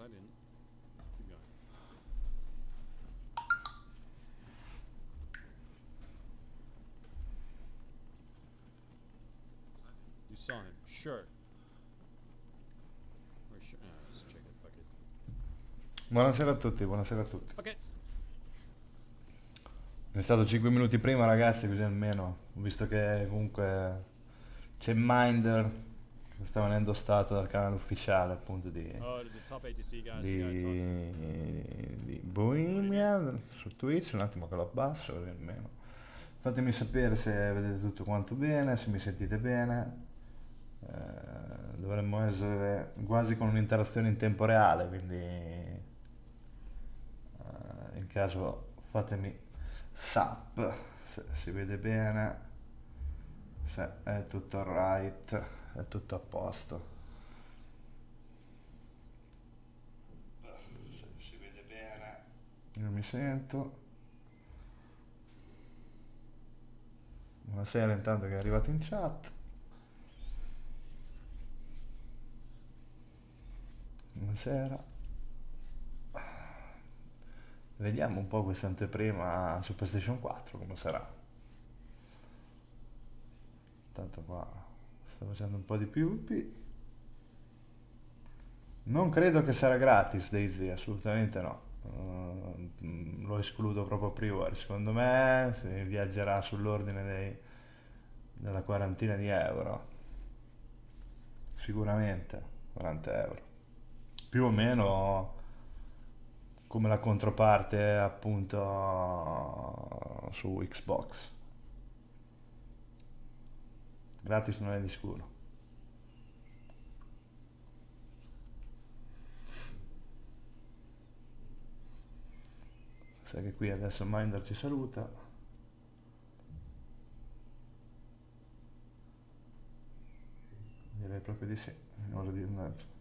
didn't. Keep going. You saw him. Sure. Or sure. Let's check it. Fuck it. Buonasera a tutti, buonasera a tutti. Ok. È stato 5 minuti prima, ragazzi, così almeno. Ho visto che comunque c'è Minder che sta venendo stato dal canale ufficiale, appunto, Oh, the top ATC guys. The guy talks. di Bohemia su Twitch. Un attimo che lo abbasso, così almeno. Fatemi sapere se vedete tutto quanto bene, se mi sentite bene. Dovremmo essere quasi con un'interazione in tempo reale, quindi in caso fatemi sap se si vede bene, se è tutto alright, è tutto a posto. Se si vede bene, io mi sento. Buonasera intanto che è arrivato in chat. Buonasera. Vediamo un po' questa anteprima su PlayStation 4 come sarà. Tanto qua sto facendo un po' di PvP. Non credo che sarà gratis Dayz, assolutamente no. Lo escludo proprio a priori. Secondo me si viaggerà sull'ordine della quarantina di euro. Sicuramente 40 euro. Più o meno come la controparte appunto su Xbox. Gratis non è di sicuro. Sai che qui adesso Minder ci saluta. Direi proprio di sì. Non oso dire niente.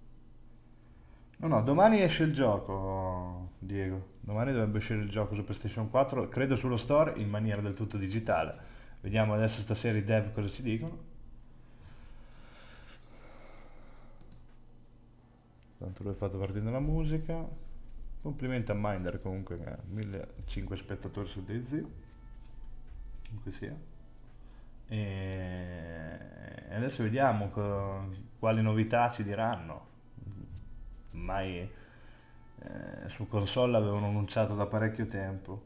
No, domani esce il gioco, Diego. Domani dovrebbe uscire il gioco su PlayStation 4, credo sullo store in maniera del tutto digitale. Vediamo adesso stasera i dev cosa ci dicono. Tanto lui ha fatto partire la musica. Complimenti a Minder comunque che ha 1500 spettatori su Dayz. Comunque sia. E adesso vediamo quali novità ci diranno. Ormai su console l'avevano annunciato da parecchio tempo.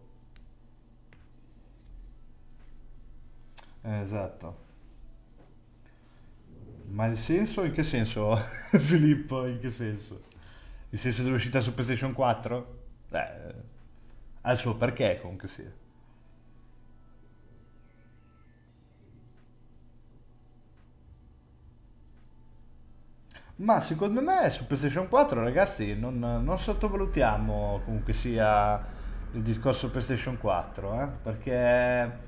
Esatto. Ma il senso? In che senso? Filippo, in che senso? Il senso dell'uscita su PlayStation 4? Ha il suo perché comunque sia. Ma secondo me su PlayStation 4, ragazzi, non sottovalutiamo comunque sia il discorso PlayStation 4, perché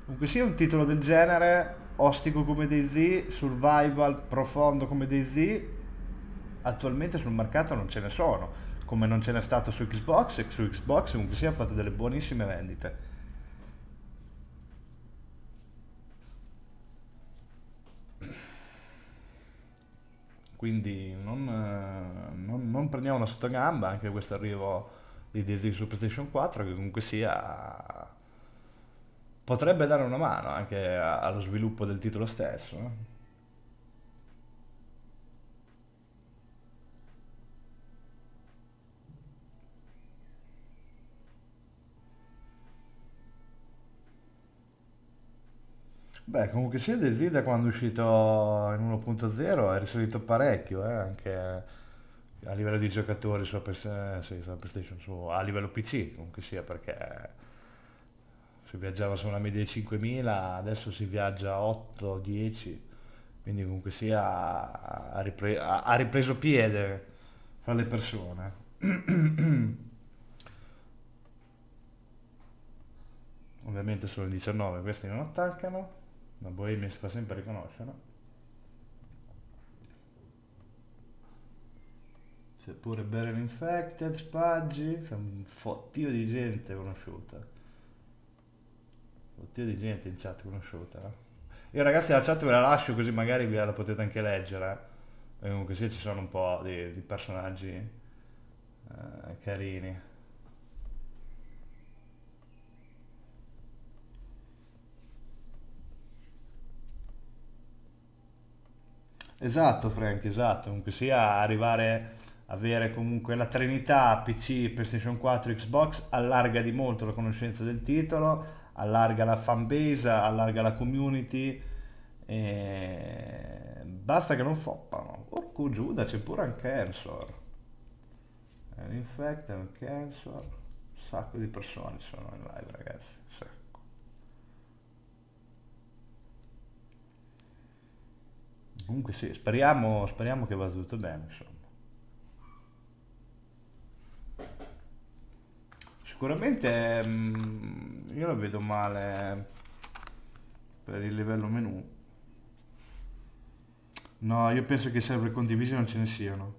comunque sia un titolo del genere, ostico come Dayz, survival profondo come Dayz, attualmente sul mercato non ce ne sono, come non ce n'è stato su Xbox, e su Xbox comunque sia ha fatto delle buonissime vendite. Quindi non prendiamo una sottogamba anche questo arrivo di Dayz su PlayStation 4, che comunque sia potrebbe dare una mano anche allo sviluppo del titolo stesso. Beh, comunque sia Dayz da quando è uscito in 1.0 è risalito parecchio, anche a livello di giocatori sì, sulla PlayStation, a livello PC, comunque sia perché si viaggiava su una media di 5.000, adesso si viaggia a 8-10, quindi comunque sia ha ripreso piede fra le persone. Ovviamente sono il 19, questi non attaccano, la Bohemia si fa sempre riconoscere. Seppure Barrel Infected, Spaggi, c'è un fottio di gente conosciuta. Fottio di gente in chat conosciuta. Io ragazzi la chat ve la lascio così magari la potete anche leggere. E comunque sì, ci sono un po' di personaggi carini. Esatto, Frank, esatto. Comunque sia arrivare avere comunque la Trinità PC, PlayStation 4, Xbox allarga di molto la conoscenza del titolo, allarga la fanbase, allarga la community. E basta che non foppano. Porco Giuda, c'è pure un Cancer. Infect, un Cancer. Un sacco di persone sono in live, ragazzi. Un sacco. Comunque sì, speriamo che vada tutto bene, insomma. Sicuramente io la vedo male per il livello menu. No, io penso che i server condivisi non ce ne siano.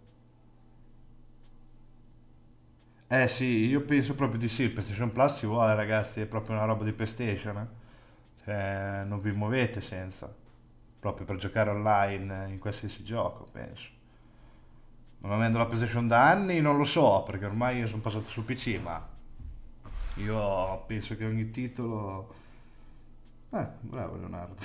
Eh sì, io penso proprio di sì, il PlayStation Plus ci vuole ragazzi, è proprio una roba di PlayStation, eh. Cioè, non vi muovete senza, proprio per giocare online in qualsiasi gioco, penso. Non avendo la PlayStation da anni non lo so, perché ormai io sono passato su PC, ma io penso che ogni titolo... bravo Leonardo.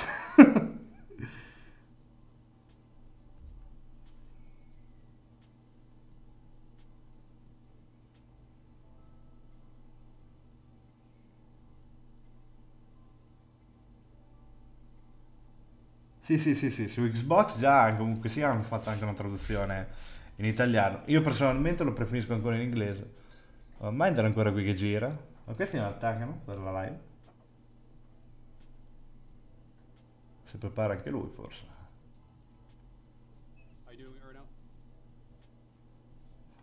Sì, sì, sì, sì, su Xbox già comunque sì hanno fatto anche una traduzione in italiano. Io personalmente lo preferisco ancora in inglese. Mind è ancora qui che gira. Ma questi non attaccano per la live? Si prepara anche lui forse. How you doing, Erno?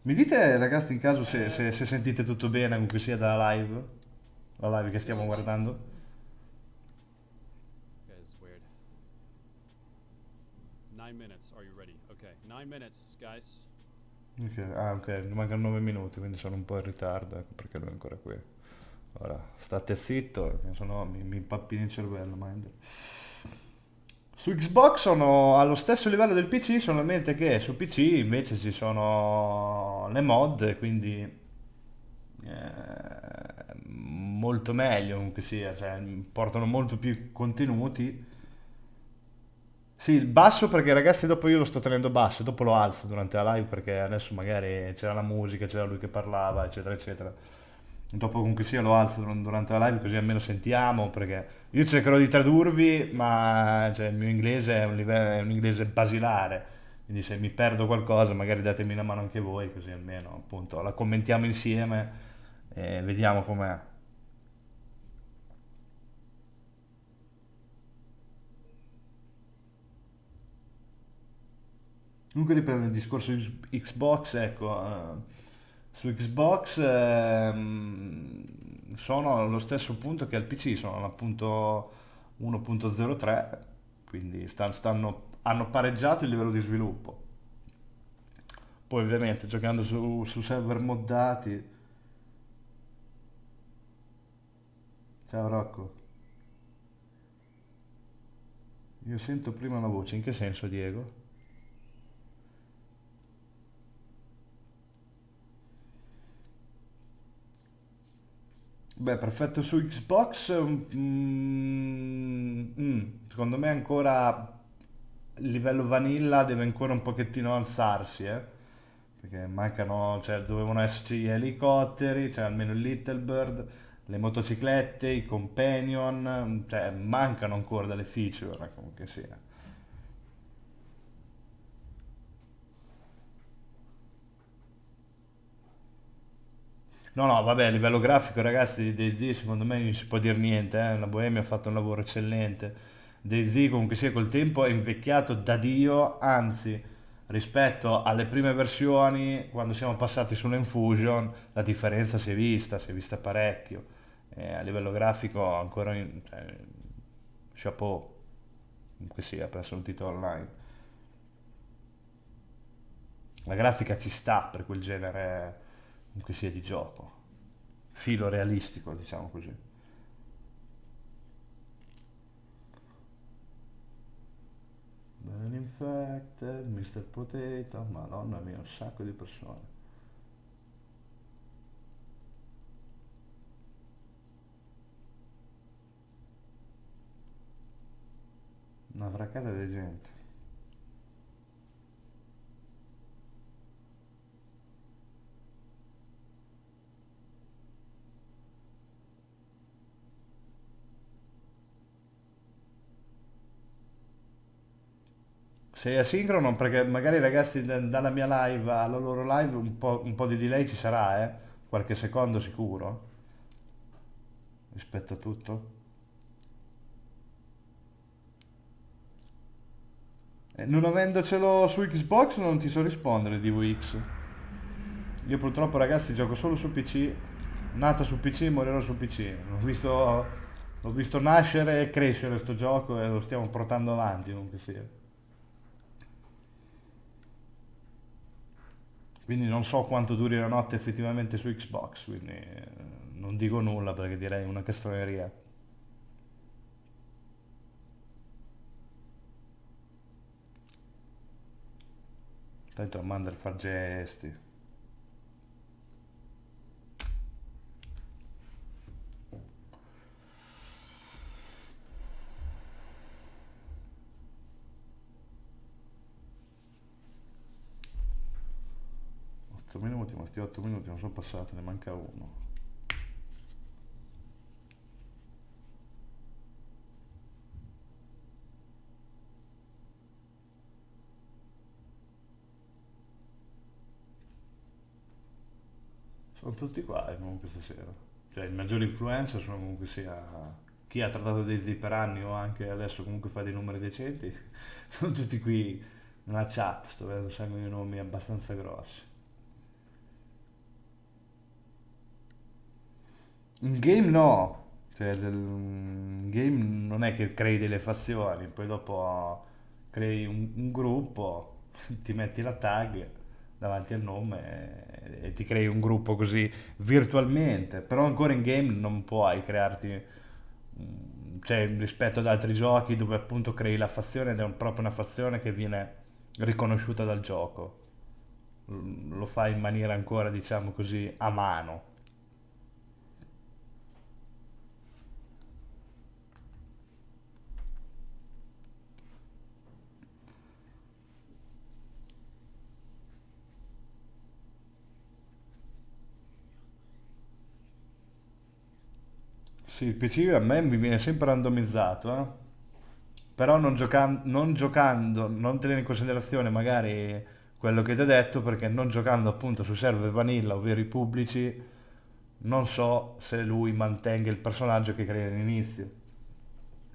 Mi dite ragazzi in caso se sentite tutto bene comunque sia dalla live? La live che Still stiamo alive? guardando? Okay, this is weird. 9 minutes. Are you ready? Okay, 9 minutes, guys. Ok, ah ok, mi mancano 9 minuti, quindi sono un po' in ritardo, ecco perché lui è ancora qui. Ora, state zitto, se no mi impappino il cervello, mind. Su Xbox sono allo stesso livello del PC, solamente che su PC invece ci sono le mod, quindi molto meglio comunque sia, cioè portano molto più contenuti. Sì, il basso perché ragazzi dopo io lo sto tenendo basso, dopo lo alzo durante la live perché adesso magari c'era la musica, c'era lui che parlava, eccetera, eccetera. Dopo comunque sia lo alzo durante la live così almeno sentiamo perché io cercherò di tradurvi, ma cioè, il mio inglese è è un inglese basilare, quindi se mi perdo qualcosa magari datemi una mano anche voi così almeno appunto la commentiamo insieme e vediamo com'è. Comunque riprendo il discorso Xbox, ecco, su Xbox sono allo stesso punto che al PC, sono appunto 1.03, quindi hanno pareggiato il livello di sviluppo. Poi ovviamente giocando su server moddati. Ciao Rocco, io sento prima una voce, in che senso Diego? Beh, perfetto su Xbox, secondo me ancora il livello vanilla deve ancora un pochettino alzarsi, perché mancano, cioè dovevano esserci gli elicotteri, cioè almeno il Little Bird, le motociclette, i companion, cioè mancano ancora delle feature, comunque sia. No, no, vabbè, a livello grafico, ragazzi, di Dayz secondo me non si può dire niente, La Bohemia ha fatto un lavoro eccellente. Dayz comunque sia col tempo è invecchiato da Dio, anzi, rispetto alle prime versioni, quando siamo passati sull'Infusion, la differenza si è vista parecchio. A livello grafico ancora cioè, chapeau, comunque sia, presso un titolo online. La grafica ci sta per quel genere, comunque sia, di gioco. Filo realistico, diciamo così. Ben Infected, Mr. Potato, madonna mia, un sacco di persone. Una fraccata di gente. Sei asincrono perché magari i ragazzi dalla mia live alla loro live un po' di delay ci sarà, eh? Qualche secondo sicuro rispetto a tutto. Non avendocelo su Xbox non ti so rispondere di VX. Io purtroppo ragazzi gioco solo su PC, nato su PC e morirò su PC. L'ho visto nascere e crescere sto gioco e lo stiamo portando avanti comunque sia. Quindi non so quanto duri la notte effettivamente su Xbox, quindi non dico nulla perché direi una castroneria. Tanto Amanda fa gesti. 8 minuti, ma sti 8 minuti non sono passati, ne manca uno. Sono tutti qua comunque stasera. Cioè il maggior influencer sono comunque sia chi ha trattato Dayz per anni o anche adesso comunque fa dei numeri decenti. Sono tutti qui nella chat, sto vedendo sempre dei nomi abbastanza grossi. In game no, cioè in game non è che crei delle fazioni, poi dopo crei un gruppo, ti metti la tag davanti al nome e ti crei un gruppo così virtualmente, però ancora in game non puoi crearti, cioè rispetto ad altri giochi dove appunto crei la fazione ed è proprio una fazione che viene riconosciuta dal gioco. Lo fai in maniera ancora diciamo così a mano. Sì, il PC a me mi viene sempre randomizzato, però non giocando, non tenendo in considerazione magari quello che ti ho detto, perché non giocando appunto su server vanilla, ovvero i pubblici, non so se lui mantenga il personaggio che crea all'inizio,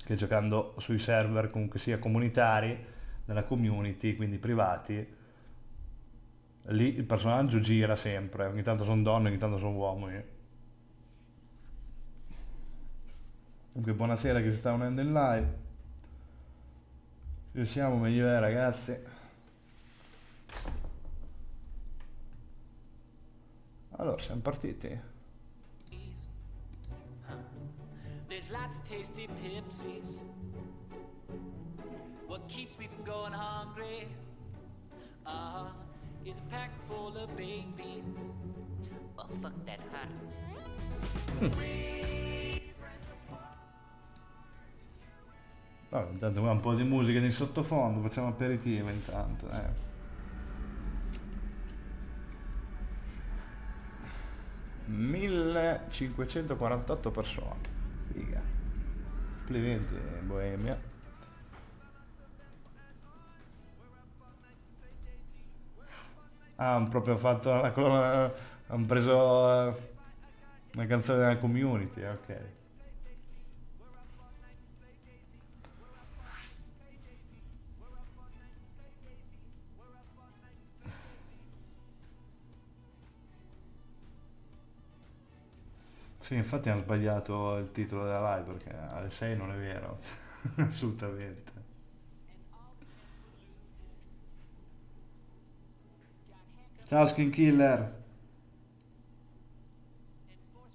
che giocando sui server comunque sia comunitari, nella community, quindi privati, lì il personaggio gira sempre, ogni tanto sono donne, ogni tanto sono uomini. Comunque buonasera che si sta unendo in live. Ci siamo, meglio è ragazzi. Allora, siamo partiti. There's lots of tasty Pepsis. What keeps me from going hungry? Is a pack full of baked beans. Oh, fuck that hot. Vabbè, intanto qua un po' di musica di sottofondo, facciamo aperitivo intanto. 1548 persone. Figa. Complimenti Bohemia. Ah, hanno proprio fatto la colonna, hanno preso una canzone della community, ok. Sì, infatti hanno sbagliato il titolo della live perché alle 6 non è vero, assolutamente. Ciao Skin Killer,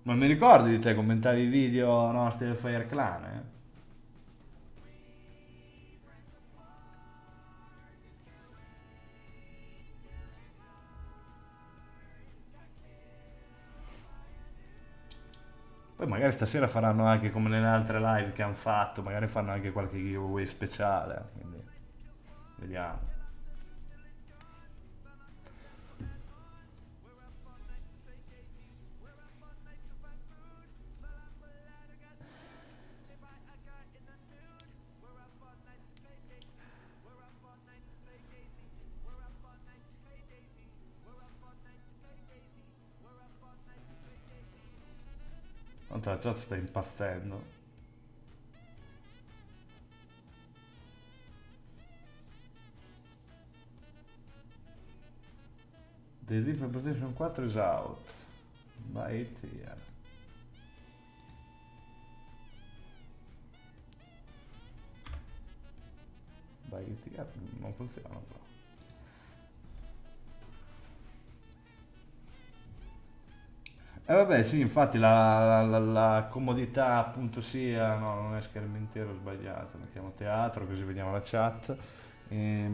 ma mi ricordi di te commentavi i video nostri del Fire Clan, eh? Poi magari stasera faranno anche come nelle altre live che hanno fatto, magari fanno anche qualche giveaway speciale, quindi vediamo. Tanto la chat sta impazzendo. Dayz Ps4 PlayStation 4 is out. Buy it here. Buy it here non funziona però. E vabbè, sì, infatti la comodità appunto sia, no, non è schermo intero, ho sbagliato, mettiamo teatro così vediamo la chat. La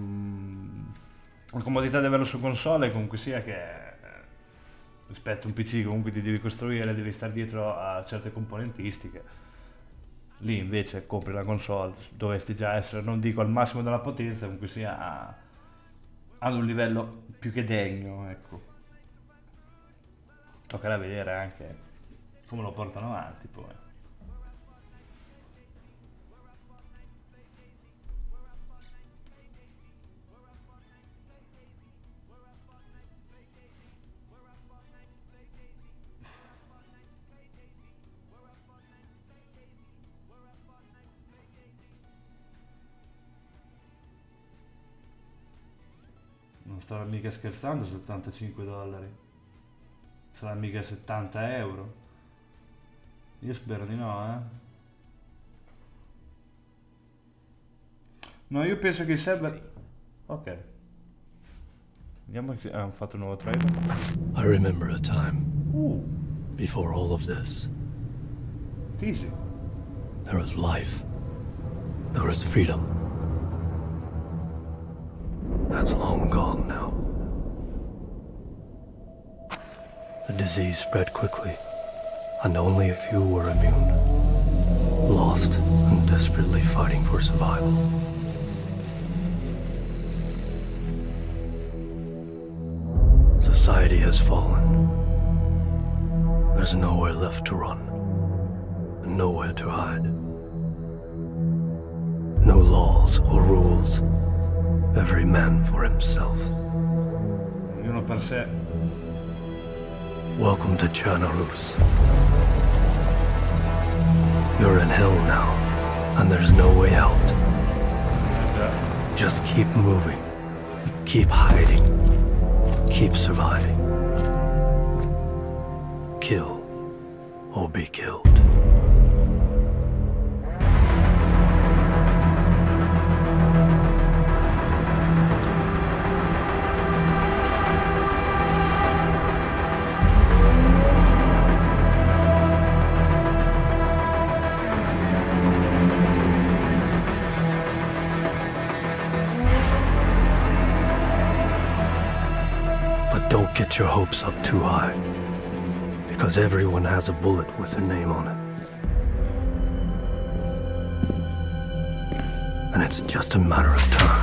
comodità di averlo su console comunque sia che rispetto a un PC comunque ti devi costruire, devi stare dietro a certe componentistiche. Lì invece compri la console, dovresti già essere, non dico al massimo della potenza, comunque sia ad un livello più che degno, ecco. Toccherà vedere anche come lo portano avanti poi. Non sto mica scherzando, $75. Sarà mica 70 euro. Io spero di no, No, io penso che i server... Ok. Vediamo se hanno fatto un nuovo trailer. I remember a time before all of this. Easy. There was life. There was freedom. That's long gone now. The disease spread quickly, and only a few were immune, lost and desperately fighting for survival. Society has fallen. There's nowhere left to run, and nowhere to hide. No laws or rules. Every man for himself. Ognuno per sé. Welcome to Chanarus. You're in hell now, and there's no way out. Just keep moving, keep hiding, keep surviving. Kill or be killed. Don't get your hopes up too high, because everyone has a bullet with their name on it. And it's just a matter of time.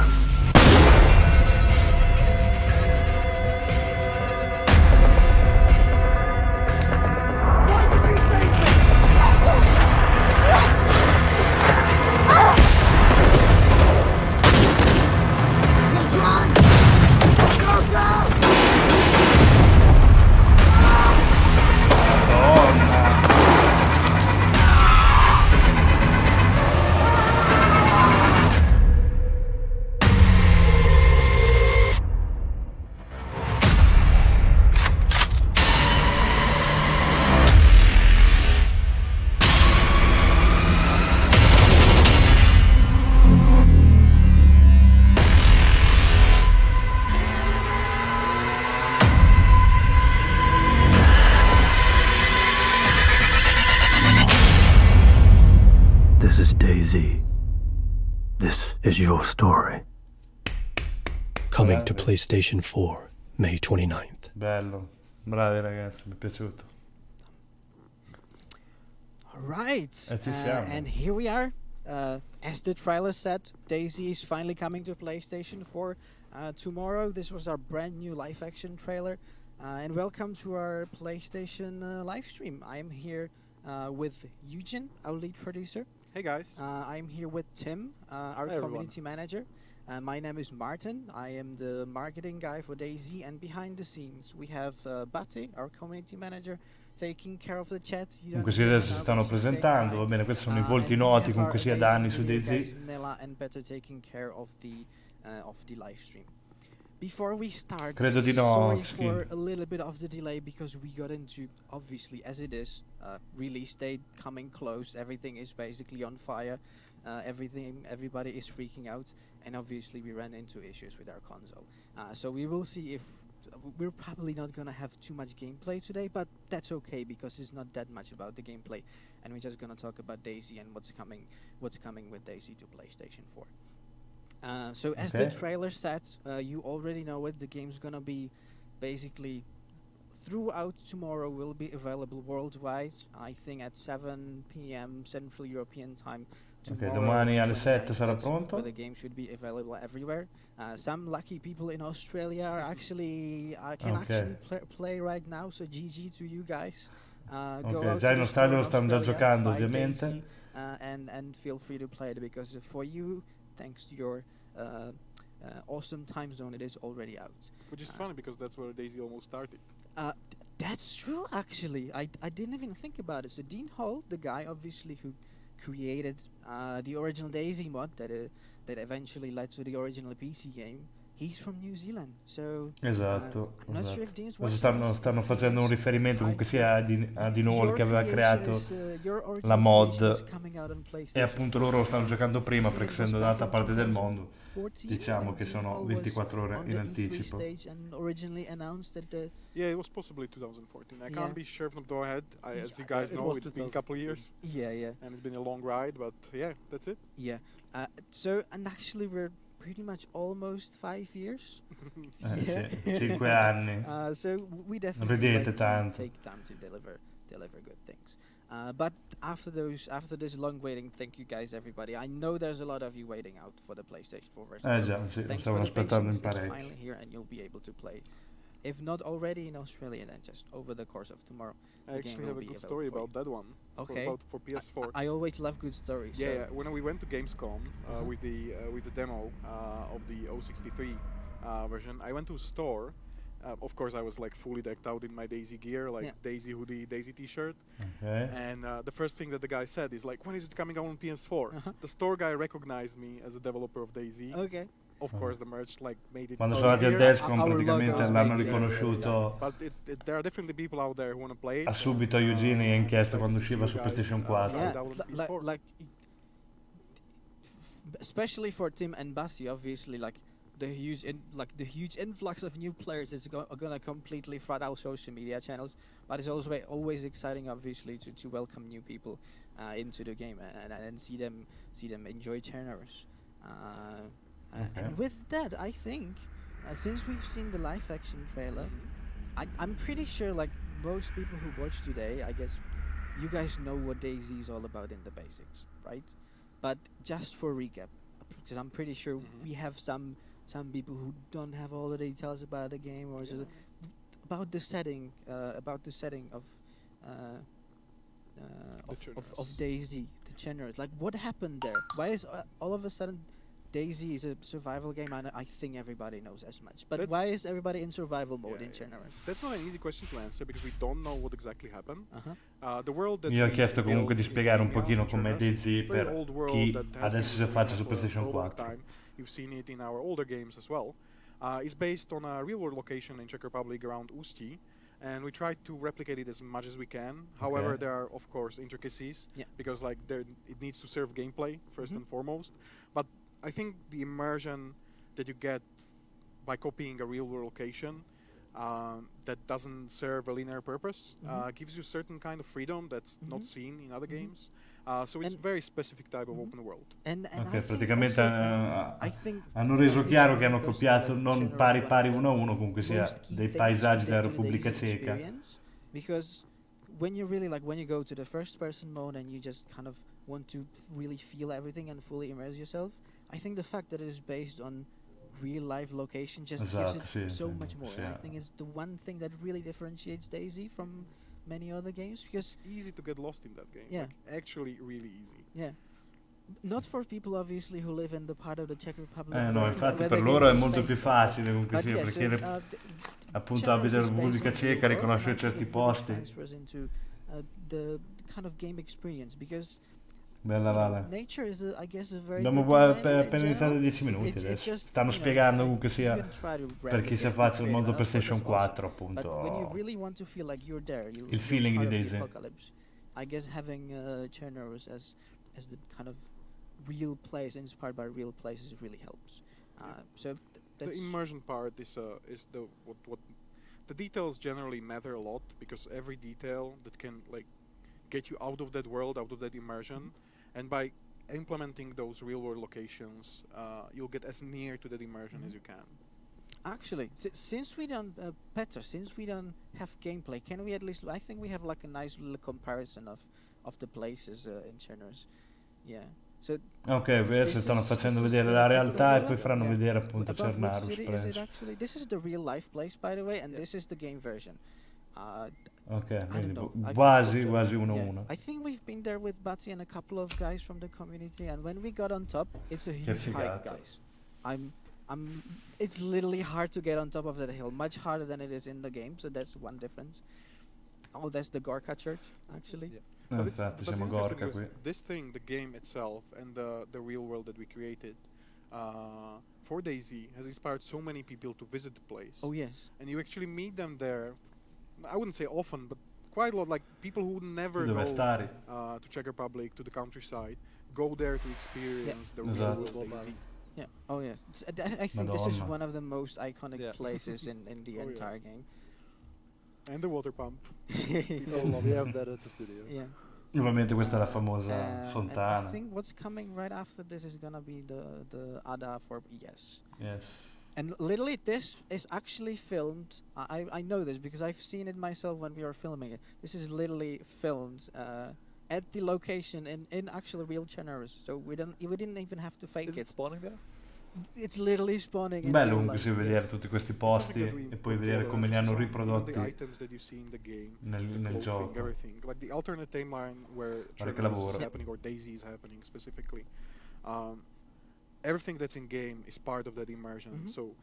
This is Dayz. This is your story. Coming to PlayStation 4, May 29th. Bello, bravi ragazzi, mi è piaciuto. Right. Ci siamo. And here we are. As the trailer said, Dayz is finally coming to PlayStation 4 tomorrow. This was our brand new live action trailer. And welcome to our PlayStation live stream. I am here with Eugen, our lead producer. Hey guys. I'm here with Tim, our Hey, community manager. My name is Martin. I am the marketing guy for Dayz, and behind the scenes we have Batti, our community manager, taking care of the chat. Comunque sì, adesso si stanno presentando, va bene, questi sono i volti noti comunque sia da anni su Dayz. Nella and Better taking care of the live stream. Before we start, Credo di no, sorry sì. for a little bit of the delay because we got into, obviously as it is, release date coming close, everything is basically on fire, everybody is freaking out, and obviously we ran into issues with our console. So we will see if, we're probably not gonna have too much gameplay today, but that's okay because it's not that much about the gameplay, and we're just gonna talk about Dayz and what's coming with Dayz to PlayStation 4. So as the trailer said, you already know it. The game's gonna be basically throughout tomorrow. Will be available worldwide. I think at 7 p.m. Central European time. Ok, domani alle 7 sarà pronto. The game should be available everywhere. Some lucky people in Australia are actually actually play right now. So GG to you guys. Ok, già in Australia lo stanno già giocando ovviamente. And feel free to play it because for you, thanks to your awesome time zone, it is already out. Which is funny because that's where Dayz almost started. That's true, actually. I didn't even think about it. So Dean Hall, the guy obviously who created the original Dayz mod that eventually led to the original PC game, he's from New Zealand. So Esatto. I'm not sure if Dean's Adesso stanno facendo un riferimento comunque sia a Dean Hall che aveva creato la mod, e appunto loro lo stanno giocando prima perché essendo dall'altra parte del mondo diciamo che sono 24 ore in anticipo. Yeah, it was possibly 2014. I can't be sure from the head. As you guys know, it's been a couple of years. Yeah. And it's been a long ride, but yeah, that's it. Yeah. So, and actually we're pretty much almost 5 years. Sì, 5 anni. So we definitely Vedete like tanto. to take time to deliver good things. But after this long waiting, thank you guys, everybody. I know there's a lot of you waiting out for the PlayStation 4 version. Già, sì, lo Thanks stavano for the aspettando in patience. It's parecchio. finally here, and you'll be able to play. If not already in Australia, then just over the course of tomorrow. I actually have a good story about that one. Okay. For PS4. I always love good stories. Yeah, when we went to Gamescom with the demo of the 063 version, I went to a store. Of course, I was like fully decked out in my Dayz gear, like Dayz hoodie, Dayz t-shirt. Okay. And the first thing that the guy said is like, "When is it coming out on PS4?" The store guy recognized me as a developer of Dayz. Okay. Of course, the merch like made it. Quando sono andati al Descom Our praticamente logos l'hanno made it. riconosciuto. But there are definitely people out there who want to play it. Ha subito Eugene gli ha chiesto quando usciva su PlayStation 4. Yeah, like especially for Tim and Basti, obviously, like the huge influx of new players is gonna completely flood our social media channels. But it's also always exciting, obviously, to welcome new people into the game and see them enjoy genres. And with that, I think since we've seen the live action trailer, I'm pretty sure like most people who watch today, I guess you guys know what Dayz is all about in the basics, right? But just for recap, because I'm pretty sure we have some people who don't have all the details about the game or about the setting of Dayz, the genres. Like what happened there? Why is all of a sudden Dayz is a survival game, and I think everybody knows as much. But why is everybody in survival mode in general? That's not an easy question to answer because we don't know what exactly happened. The world that Io ho chiesto comunque di spiegare un pochino com'è Dayz per chi adesso si affaccia su PlayStation 4. You've seen it in our older games as well. It's based on a real-world location in Czech Republic around Ústí, and we try to replicate it as much as we can. However, there are of course intricacies because like it needs to serve gameplay first and foremost. But I think the immersion that you get by copying a real-world location that doesn't serve a linear purpose gives you a certain kind of freedom that's not seen in other games. So it's a very specific type of open world. Ok, praticamente hanno reso chiaro che hanno copiato non pari uno a uno, comunque sia dei paesaggi della Repubblica Ceca. Because when you really when you go to the first person mode and you just kind of want to really feel everything and fully immerse yourself, I think the fact that it is based on real life location just gives it so much more. And I think it's the one thing that really differentiates DayZ from many other games, because it's easy to get lost in that game. Yeah. Like, actually really easy. Yeah. Not for people obviously who live in the part of the Czech Republic. No, infatti per loro è molto più facile comunque sia, perché appunto abita in Repubblica Ceca, riconosce certi posti. Into the kind of game experience, because Bella Vale. Nature is I guess a very abbiamo appena iniziato 10 minuti adesso. Stanno spiegando comunque sia per chi si affaccia al mondo PlayStation 4 appunto il feeling di Dayz. I guess having Chernobyl as the kind of real place inspired by real places really helps. So the immersion part is the what the details generally matter a lot, because every detail that can like get you out of that world, out of that immersion, and by implementing those real-world locations, you'll get as near to that immersion as you can. Actually, since we don't, Petter, since we don't have gameplay, can we at least? I think we have like a nice little comparison of the places in Chernobyl. Yeah. So ok, adesso stanno facendo vedere la realtà e poi faranno vedere appunto Chernobyl. This is the real life place, by the way, and this is the game version. Ok, quindi quasi 1-1. I think we've been there with Batsy and a couple of guys from the community, and when we got on top, it's a huge hike, guys. It's literally hard to get on top of that hill, much harder than it is in the game, so that's one difference. Oh, that's the Gorka Church, actually. Yeah. But it's interesting because this thing, the game itself, and the real world that we created for DayZ has inspired so many people to visit the place. Oh yes. And you actually meet them there. I wouldn't say often, but quite a lot. Like people who would never go to Czech Republic, to the countryside, go there to experience the real world DayZ. Yeah. Oh yes. I think this is one of the most iconic places in the entire game. And the water pump. We have that at the studio. Yeah. Ovviamente questa è la famosa fontana. I think what's coming right after this is gonna be the ADA for ES. Yes. And literally this is actually filmed. I know this because I've seen it myself when we were filming it. This is literally filmed at the location in actual real Chernobyl. So we didn't even have to fake it. Is it spawning there? It's literally spawning. Bello comunque si vedere tutti questi posti e poi vedere come li hanno riprodotti nel gioco. Everything. Like the alternate timeline where Chernobyl is happening or DayZ is happening specifically. Everything that's in game is part of that immersion. So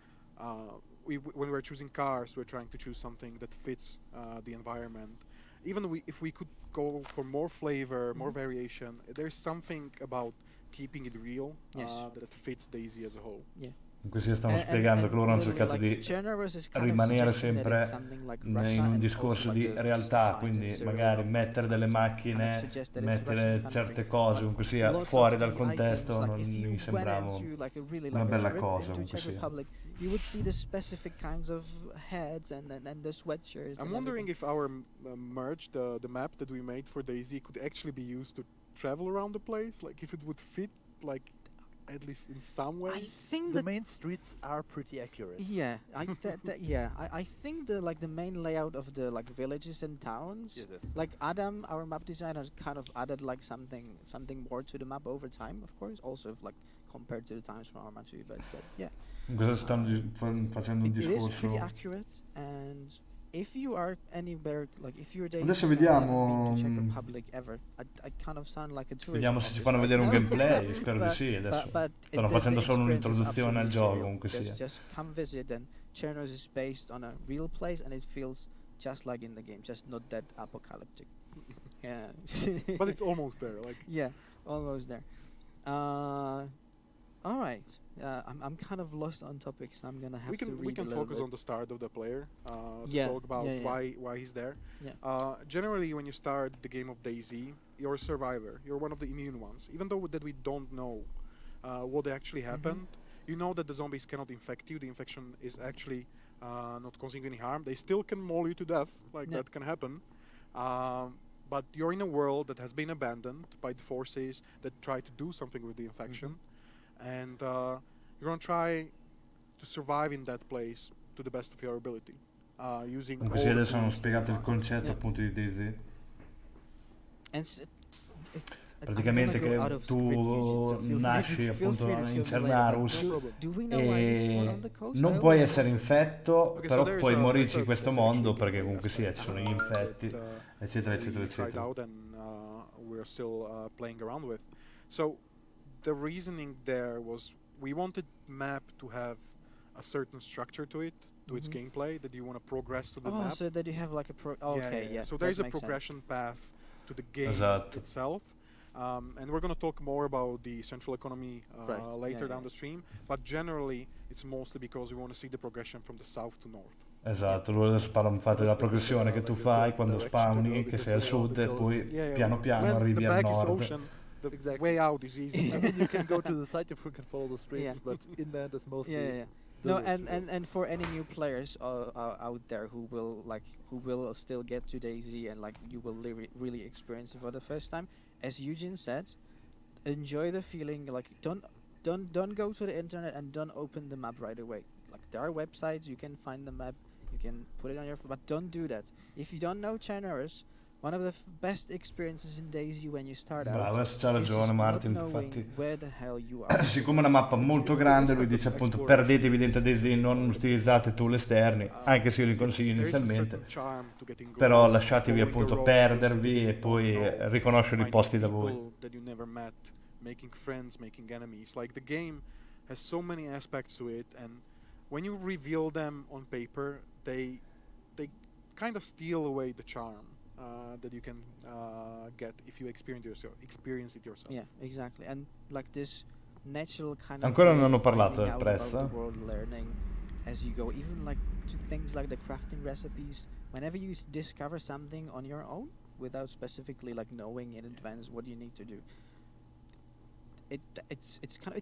when we're choosing cars, we're trying to choose something that fits the environment. Even if we could go for more flavor, more variation, there's something about keeping it real that fits DayZ as a whole. Yeah. Così stanno spiegando che loro hanno cercato di rimanere sempre in un discorso di realtà, quindi magari mettere delle macchine, mettere certe cose, comunque sia fuori dal contesto, non mi sembrava una bella cosa comunque sia. You would see the specific kinds of heads and the sweatshirts. I'm wondering if our merge, the map that we made for DayZ, could actually be used to travel around the place, like if it would fit, like at least in some way. I think the main streets are pretty accurate. Yeah, I think the main layout of the villages and towns. Yes. Like Adam, our map designer, kind of added like something more to the map over time, of course. Also compared to the times from Arma 2, but yeah. Stanno facendo un discorso. It is pretty accurate, and if you are anywhere, like if you're adesso vediamo to Czech Republic ever, I kind of sound like a tourist. Vediamo se ci fanno vedere un gameplay, spero di sì. Adesso stanno facendo solo un'introduzione al gioco, comunque sia. Just come visit, and Chernobyl is based on a real place, and it feels just like in the game, just not that apocalyptic. Yeah. But it's almost there, like. Yeah, almost there. All right. I'm kind of lost on topics. So I'm gonna have to read. We can focus on the start of the player. To talk about why he's there. Yeah. Generally, when you start the game of DayZ, you're a survivor. You're one of the immune ones. Even though that we don't know what actually happened, you know that the zombies cannot infect you. The infection is actually not causing any harm. They still can maul you to death. That can happen. But you're in a world that has been abandoned by the forces that try to do something with the infection. And you're going to try to survive in that place to the best of your ability. Using Così adesso hanno spiegato il concetto appunto di DayZ. And praticamente che tu nasci appunto in Cernarus non puoi essere infetto, però puoi morirci in questo mondo perché comunque sia ci sono gli infetti, eccetera eccetera eccetera. We're still playing around with. So the reasoning there was we wanted map to have a certain structure to it, to its gameplay, that you want to progress to the map. So that you have like a So there is a progression path to the game itself. And we're going to talk more about the central economy later down the stream, but generally it's mostly because we want to see the progression from the south to north. Esatto, lui adesso parla infatti della progressione che tu fai quando spawni, che sei al sud e poi piano piano arrivi al nord. The way out is easy. I mean, you can go to the side, you can follow the streets, but inland is mostly. No, and for any new players out there who will still get to Daisy and like you will really experience it for the first time, as Eugene said, enjoy the feeling. Like don't go to the internet and don't open the map right away. Like there are websites, you can find the map, you can put it on your phone, but don't do that. If you don't know Chernarus, one of the best experiences in Daisy when you start out. Bravo, c'ha ragione Martin, infatti. Where the hell you are. Siccome è una mappa molto grande, lui dice appunto perdetevi dentro Daisy, non utilizzate tool esterni, anche se io li consiglio inizialmente, però lasciatevi appunto perdervi e poi riconoscere i posti da voi. Making friends, making enemies. Like the game has so many aspects to it, and when you reveal them on paper, they kind of steal away the charm that you can get if you experience it yourself. Yeah, exactly. And like this natural kind of ancora non hanno parlato del press, world learning as you go, even like to things like the crafting recipes. Whenever you discover something on your own without specifically like knowing in advance what you need to do, it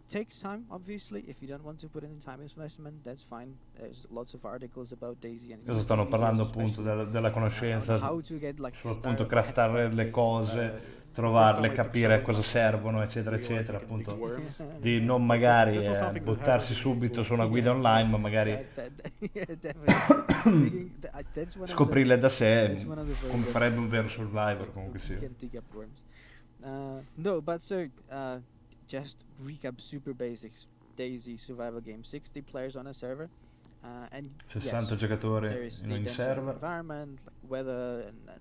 takes time, obviously. If you don't want to put in time investment, that's fine. There's lots of articles about Daisy and adesso stanno parlando appunto della conoscenza su appunto craftare le cose, trovarle, capire a cosa servono, eccetera eccetera, appunto di non magari buttarsi subito su una guida online, ma magari scoprirle da sé come farebbe un vero survivor, comunque sia. No, but so just recap super basics. Daisy survival game, 60 players on a server, and 60 giocatori in ogni server. Environment, like weather and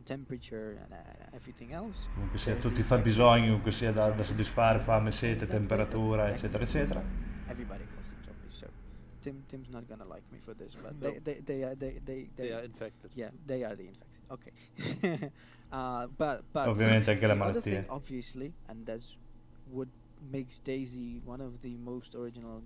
temperature and everything else. Comunque sia tutti i fabbisogni, comunque sia da soddisfare, fame, sete, temperatura, eccetera eccetera. Everybody calls them zombies, so Tim's not gonna like me for this, but they are infected. Yeah, they are the infected. Okay. But ovviamente anche la malattia. Obviously, and that's what makes Daisy one of the most original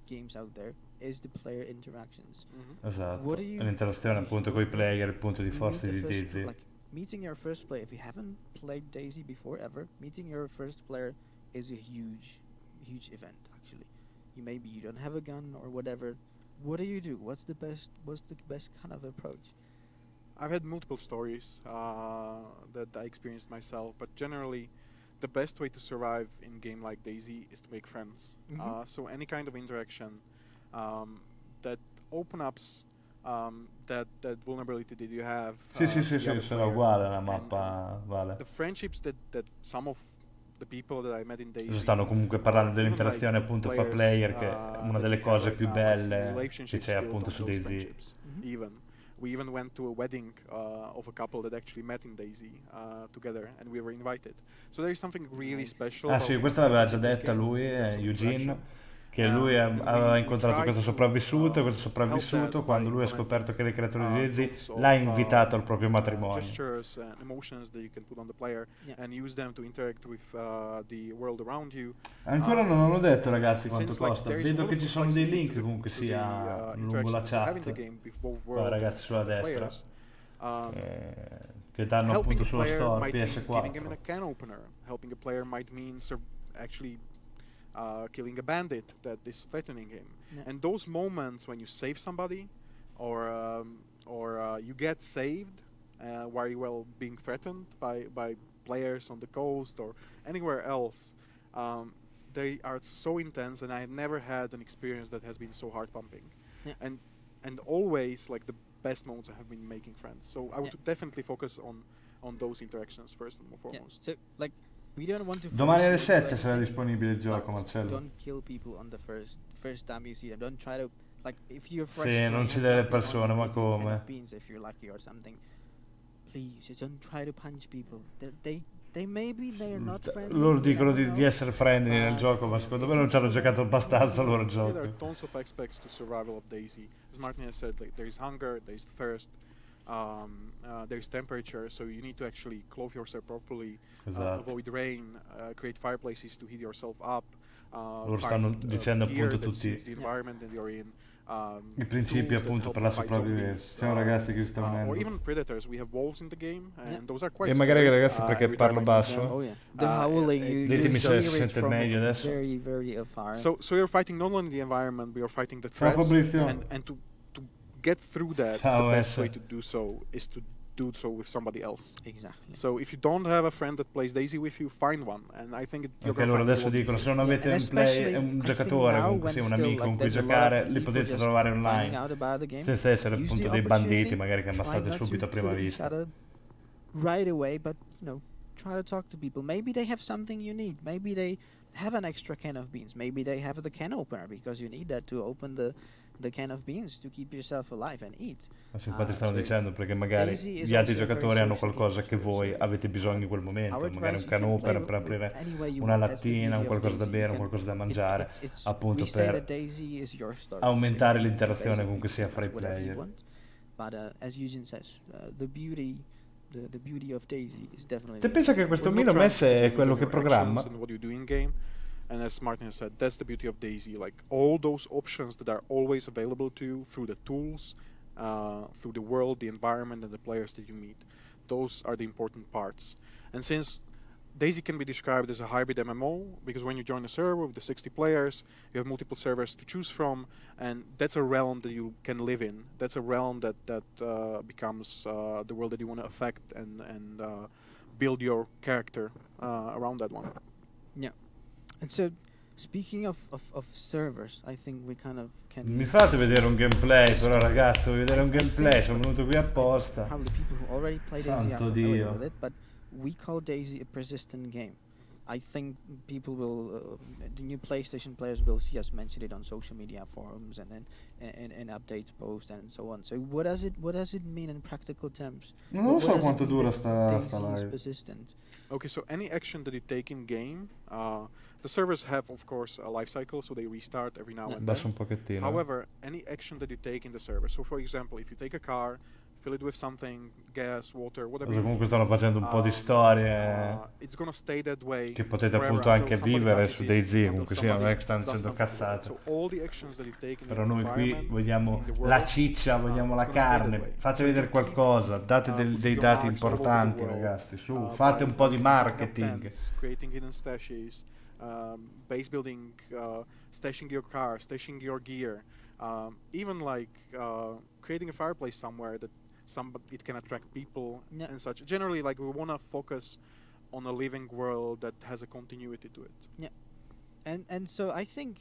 games out there, is the player interactions. Esatto, l'interazione appunto con i player, il punto di forza di Daisy. Like meeting your first player, if you haven't played Daisy before ever, meeting your first player is a huge event actually. Maybe you don't have a gun or whatever. What do? What's the best kind of approach? I've had multiple stories that I experienced myself, but generally the best way to survive in a game like Daisy is to make friends. So any kind of interaction that open ups that vulnerability that you have. Sì, sarà uguale la mappa, vale. The friendships that some of the people that I met in Daisy. Stanno comunque parlando dell'interazione appunto fra player, che è una delle cose più belle che c'è appunto su Daisy. We even went to a wedding of a couple that actually met in Daisy together, and we were invited. So there is something really special. Ah sì, questa l'aveva già detta lui, Eugene, che lui aveva incontrato questo sopravvissuto, quando lui ha scoperto che era il creatore di Daisy, l'ha invitato al proprio matrimonio. Gestures and emotions that you can put on the player and use them to interact with the world around you. Ancora non hanno detto ragazzi quanto costa. Vedo che ci sono dei link comunque sia lungo la chat. Qua ragazzi sulla destra. Che danno appunto sullo store PS4. Helping a player might mean actually killing a bandit that is threatening him. And those moments when you save somebody or you get saved while you were being threatened by players on the coast or anywhere else, they are so intense, and I have never had an experience that has been so heart pumping. And always, like, the best moments have been making friends. So I would definitely focus on those interactions first and foremost. So like we don't want to. Domani alle force you to 7 sarà anything, disponibile il gioco, but Marcello. Don't kill people on the first time you see them. Don't try to like if you're fresh. Sì, non playing uccidere le a game, persone, ma only maybe 10 come? of beans if you're lucky or something. Please, don't try to punch people. They maybe they're not friendly. Loro you dicono never di know. essere friendly nel gioco, ma secondo me non ci hanno giocato abbastanza il loro There are gioco. tons of aspects to survival of Daisy. As Martin has said, like, there is hunger, there is thirst, there is temperature, so you need to actually clothe yourself properly, Esatto. avoid rain, create fireplaces to heat yourself up. Loro stanno dicendo appunto tutti the environment that you're in. i principi tools that appunto help per la fight sopravvivenza. zombies, Ciao ragazzi che sta or venendo. even predators. We have wolves in the game, and Yeah. those are quite. E magari scary, ragazzi perché every time parlo I meet basso? them. Oh yeah, the Uh, howling. it- You it Ditemi is se hear si it sente from meglio adesso. very very afar. So you're fighting not only the environment, but you're fighting the Ciao threats, Fabrizio. and to get through that, Ciao, the best Esse. way to do so is to do so with somebody else. Exactly. So if you don't have a friend that plays Daisy with you, find one, and I think you're Anche gonna loro find adesso it a lot dicono easier. se non avete And un, play, especially, un I think giocatore, now comunque when sia un still, amico like, con cui there's a lot of giocare, li people potete just trovare finding online out about the game. senza essere Use appunto the dei banditi opportunity, magari che try ammazzate not to subito a prima kill each vista. other right away, but try to talk to people. Maybe they have something you need. Maybe they have an extra can of beans. Maybe they have the can opener because you need that to open the can of beans to keep yourself alive and eat. Sì, infatti stanno so dicendo perché magari Daisy is gli altri also a very giocatori hanno social qualcosa game, che so- voi so avete bisogno in quel I momento, would magari un advise you can can opener play per aprire any way you una want. That's the lattina, un beauty of qualcosa da Daisy. bere, You un can- qualcosa da mangiare, appunto we say per that Daisy is your story. aumentare You can l'interazione basically comunque sia fra i whatever you player. want. But as Eugene says, the beauty of Daisy is definitely. Te pensa che questo We're Mino not trying Mess to è limit quello your che actions programma? and what you do in game, and as Martin has said, that's the beauty of Daisy. Like all those options that are always available to you through the tools, through the world, the environment, and the players that you meet. Those are the important parts. And since Daisy can be described as a hybrid MMO, because when you join a server with the 60 players, you have multiple servers to choose from, and that's a realm that you can live in. That's a realm that becomes the world that you want to affect and build your character around that one. Yeah. And so, speaking of servers, I think we kind of can. Mi fate vedere un gameplay però ragazzi, voglio vedere un gameplay, sono venuto qui apposta. Probably people who already play Daisy are Santo familiar Dio. with it, but we call Daisy a persistent game. I think people will, the new PlayStation players will see us mention it on social media forums and then in updates posts and so on. So what does it mean in practical terms? Non lo What so does it quanto mean dura that sta Daisy is live. persistent? Okay, so any action that you take in game, the servers have, of course, a life cycle, so they restart every now and Basso then. un pochettino. However, any action that you take in the server, so for example, if you take a car, fill it with something, gas, water, whatever. you Comunque need, stanno facendo un po' di storie it's gonna stay that way che potete forever appunto until anche somebody vivere touches su it, Dayz, until comunque sia, non è che stanno somebody dicendo does something. cazzate. So all the actions that you take in Però the noi qui environment, vogliamo in the world, la ciccia, vogliamo it's la gonna stay that carne, way. fate So vedere you keep, qualcosa, date dei your dati marks all over the importanti world, ragazzi, su, by fate un po' di putting up marketing. tents, creating hidden stashes, base building, stashing your car, stashing your gear, even like creating a fireplace somewhere that it can attract people Yeah. and such. Generally, like we want to focus on a living world that has a continuity to it. And so I think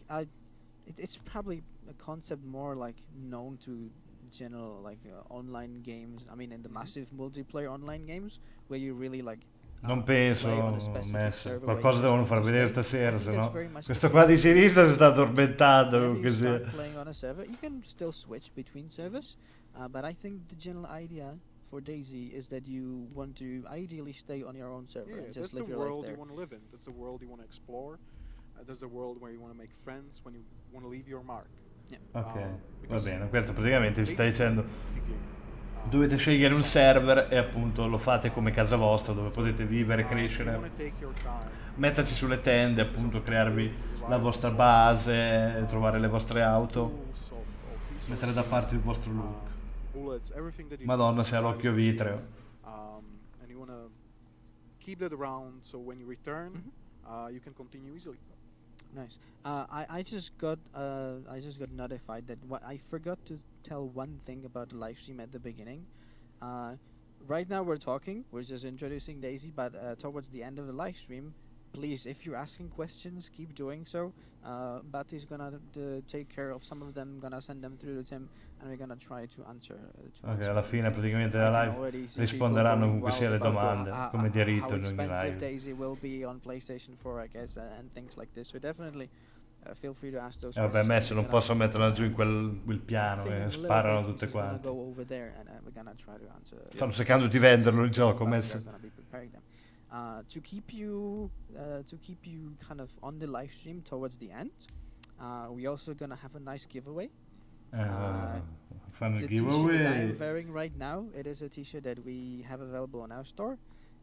it's probably a concept more like known to general like online games. I mean, in the massive multiplayer online games where you really like. Non play penso, on a specific Messo, server where qualcosa you devono just far want to vedere stay. stasera, I think se that's no very much questo the qua case. di sinistra si sta addormentando, Whenever comunque you sia. start playing on a server, you can still switch between servers, but I think the general idea for Daisy is that you want to ideally stay on your own server and That's just the live your life world there. you want to live in. That's the world you want to explore. That's the world where you want to make friends, when you want to leave your mark. Ok, va Because bene, questo praticamente ci sta dicendo Easy game. dovete scegliere un server e appunto lo fate come casa vostra dove potete vivere, You crescere, wanna take your time. metterci sulle tende, appunto crearvi la vostra base, trovare le vostre auto, Tools of mettere da parte il vostro look. bullets, everything that you Madonna, need se ha to l'occhio survive vitreo. and you wanna keep that around so when you return, Mm-hmm. you can continue easily. Nice. I just got notified that I forgot to tell one thing about the live stream at the beginning. Right now we're just introducing Daisy, but towards the end of the live stream, please, if you're asking questions, keep doing so. Bati's gonna take care of some of them, gonna send them through to Tim, and we're gonna try to answer. Ok, alla fine praticamente della live risponderanno comunque sia alle domande, come diritto in ogni How expensive live. Daisy will be on PlayStation 4, I guess, and things like this. So definitely feel free to ask those Vabbè, questions. Messi non posso metterla giù in quel piano e sparano tutte quante. Go over there and we're gonna try to answer. Stanno cercando di venderlo il gioco, Messi. To keep you kind of on the live stream towards the end, we're also gonna have a nice giveaway. Fanno il The t-shirt that I'm giveaway. wearing right now, it is a t-shirt that we have available on our store,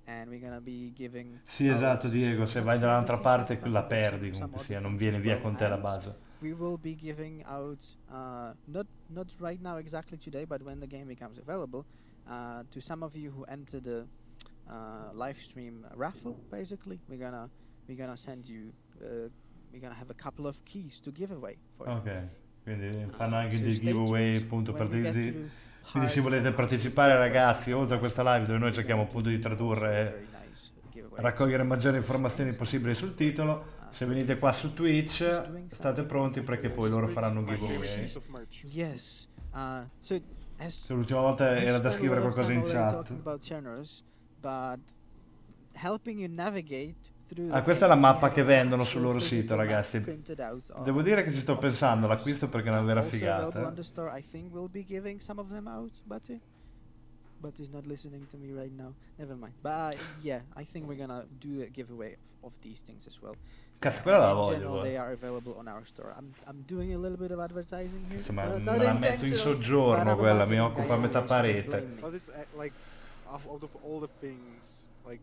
and we're gonna be giving. Sì, esatto, Diego, se vai dall'altra parte la perdi comunque sia, non viene via con te la base. We will be giving out not right now exactly today, but when the game becomes available, to some of you who enter the live stream raffle. Basically, we're gonna send you. We're gonna have a couple of keys to give away for you. Ok, quindi fanno anche So dei stay giveaway tuned appunto per when we get Dayz. to Quindi se hard volete mode. partecipare ragazzi, oltre a questa live dove noi cerchiamo appunto di tradurre Very nice giveaway. e raccogliere maggiori informazioni possibili sul titolo, se venite qua su Twitch state pronti perché poi loro faranno un My favorite giveaway. piece of merch. Yes. So as Se l'ultima volta era da scrivere qualcosa in chat. Talking about channels, but helping you navigate through. Ah, questa è la mappa che vendono sul loro sito, ragazzi. Devo Devo dire che ci sto pensando, l'acquisto perché è una vera Available on figata. the store. I think we'll be giving some of them out, but he's not listening to me right now. Never mind. But yeah, I think we're gonna do a giveaway of these things as well. Cazzo, quella la In voglio. general, they guarda. are available on our store. I'm doing a little bit of advertising here. Insomma, Not me la metto in intentional, soggiorno but I'm quella, a mi marketing occupa guy metà anyway, so don't parete. blame me. But it's like out of all the things, like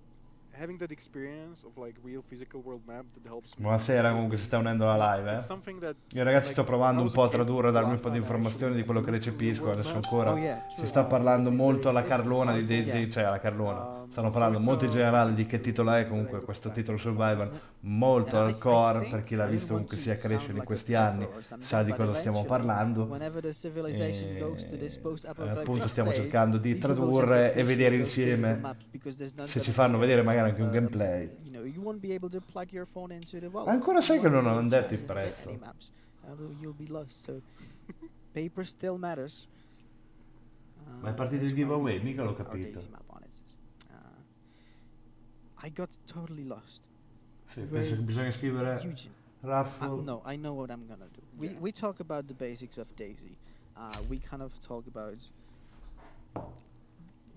having that experience of like real physical world map that helps me. Buonasera, comunque si sta unendo alla live, It's something that Io ragazzi like, sto provando I un was po' a a kid tradurre, darmi un last po' di time I informazioni di quello che actually recepisco, used adesso the ancora Oh yeah, si true. sta parlando molto alla It's carlona di the Dayz, cioè alla carlona. Stanno parlando so molto in it's generale di something che titolo è, that I comunque look questo back titolo on. survival, molto I hardcore, think per chi l'ha I visto don't want comunque to sia crescere sound in like a questi prepper anni, or something, sa di but cosa stiamo eventually, parlando. whenever the civilization goes to this post-apocalyptic Appunto stiamo state, cercando di people will tradurre just e vedere appreciate those physical insieme maps because there's not se ci gonna fanno be, vedere magari anche un gameplay. you know, you won't be able to plug your phone into the wall. Ancora sai You che won't non be hanno able to detto il charge and get prezzo. any maps. You'll be lost. So paper still matters. Ma è partito il That's why we giveaway? Mica l'ho put our capito. Daisy map on it. I got totally lost. Sì, penso che bisogna scrivere Eugene. raffle. No, I know what I'm gonna do. We talk about the basics of Daisy. We kind of talk about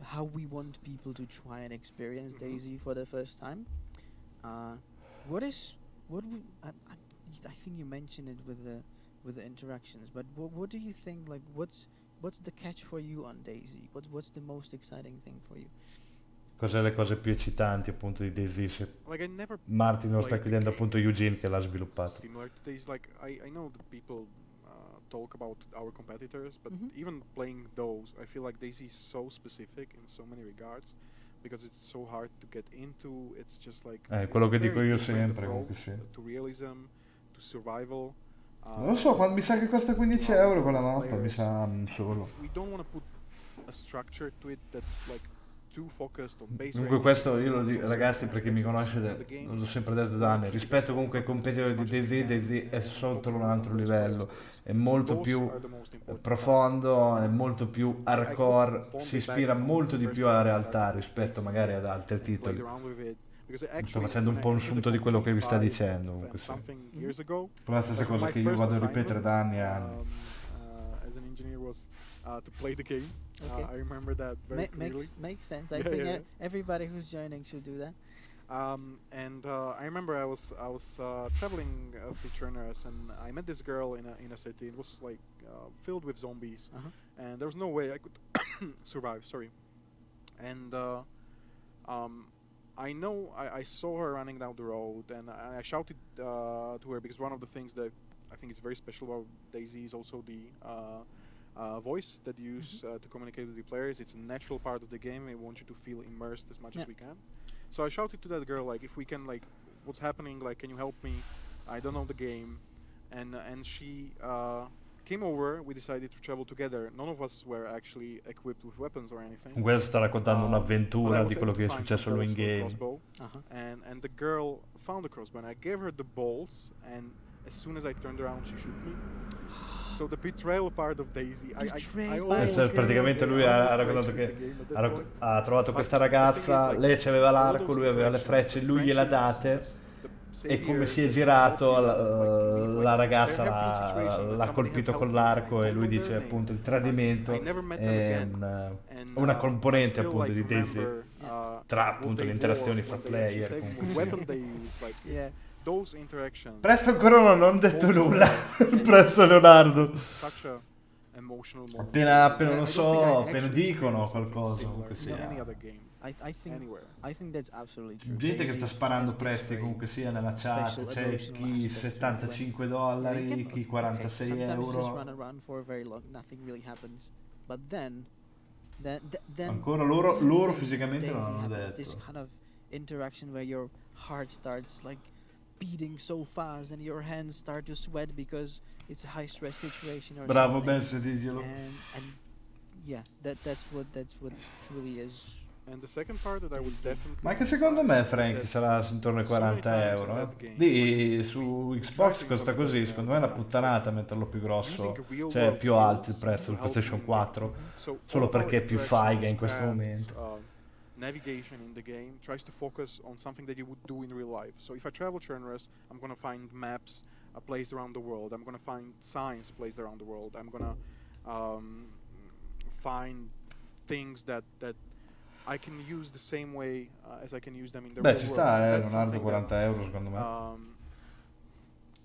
how we want people to try and experience Daisy for the first time. I think you mentioned it with the interactions, but what do you think? Like, what's the catch for you on Daisy? What's the most exciting thing for you? Cos'è le cose più eccitanti appunto di Dayz? Like I never Martin lo sta played the chiedendo game. appunto Eugene che l'ha sviluppato. similar to these. Like I know that people talk about our competitors, but Mhm. even playing those, I feel like Daisy is so specific in so many regards because it's so hard to get into. It's just like it's Quello che a dico very io different sempre, comunque approach sì. to realism, to survival. Non lo so, mi sa che costa 15 euro quella mappa, mi sa solo. We don't want to put a structure to it that's like too focused on base Comunque rating, questo io lo also dico ragazzi per chi mi aspects conosce, of the games. l'ho sempre detto da anni, rispetto comunque ai competitor di Dayz è sotto un altro livello, è molto più profondo, è molto più hardcore, si ispira molto di più alla realtà rispetto magari ad altri titoli. Sto facendo un po' un sunto di quello che vi sta dicendo, comunque sì. Poi la stessa cosa che io vado a ripetere da anni e anni. As an engineer was to play the game. Okay. I remember that very clearly. Makes sense. I Yeah, think yeah. Everybody who's joining should do that. And I remember I was traveling through Cherners, and I met this girl in a city. It was like filled with zombies, and there was no way I could survive. Sorry. And I know I saw her running down the road, and I shouted to her because one of the things that I think is very special about Dayz is also the voice that you use to communicate with the players. It's a natural part of the game. We want you to feel immersed as much as we can. So I shouted to that girl, like, if we can, like, what's happening? Like, can you help me? I don't know the game. And she came over, we decided to travel together. None of us were actually equipped with weapons or anything. Questo sta raccontando But I un'avventura was di able quello to che è find successo a some lui in bolts for a game. crossbow, and the girl found the crossbow, and I gave her the bolts, and as soon as I turned around, she shoot me. So the betrayal part of Daisy, I always Praticamente lui ha raccontato che ha trovato questa ragazza, lei aveva l'arco, lui aveva le frecce, lui gliel'ha date e come si è girato la ragazza l'ha colpito con l'arco e lui dice appunto il tradimento è una componente appunto di Daisy tra appunto le interazioni fra player. Presto ancora non detto nulla. Presto Leonardo. Appena lo so, appena dicono qualcosa. Comunque sia. I think that's absolutely true. Gente che sta sparando prezzi comunque sia nella chat. C'è chi $75, chi 46 euro. Just run around for very long, nothing really happens. But then ancora loro fisicamente non hanno detto. This kind of interaction where your heart starts like beating so fast and your hands start to sweat because it's a high stress situation or Bravo, something. ben sediglielo. And yeah, that's what truly is. And the second part that I would definitely Ma anche secondo me Frank sarà intorno ai 40 euro. Su Xbox costa così, secondo me è una puttanata metterlo più grosso, cioè più alto il prezzo del PlayStation 4, solo perché è più faiga in questo momento. Navigation in the game tries to focus on something that you would do in real life. So if I travel Chernrest, I'm gonna find maps placed around the world. I'm gonna find signs placed around the world. I'm gonna find things that I can use the same way as I can use them in the real world. Beh, ci sta, Leonardo, 40 euro secondo me.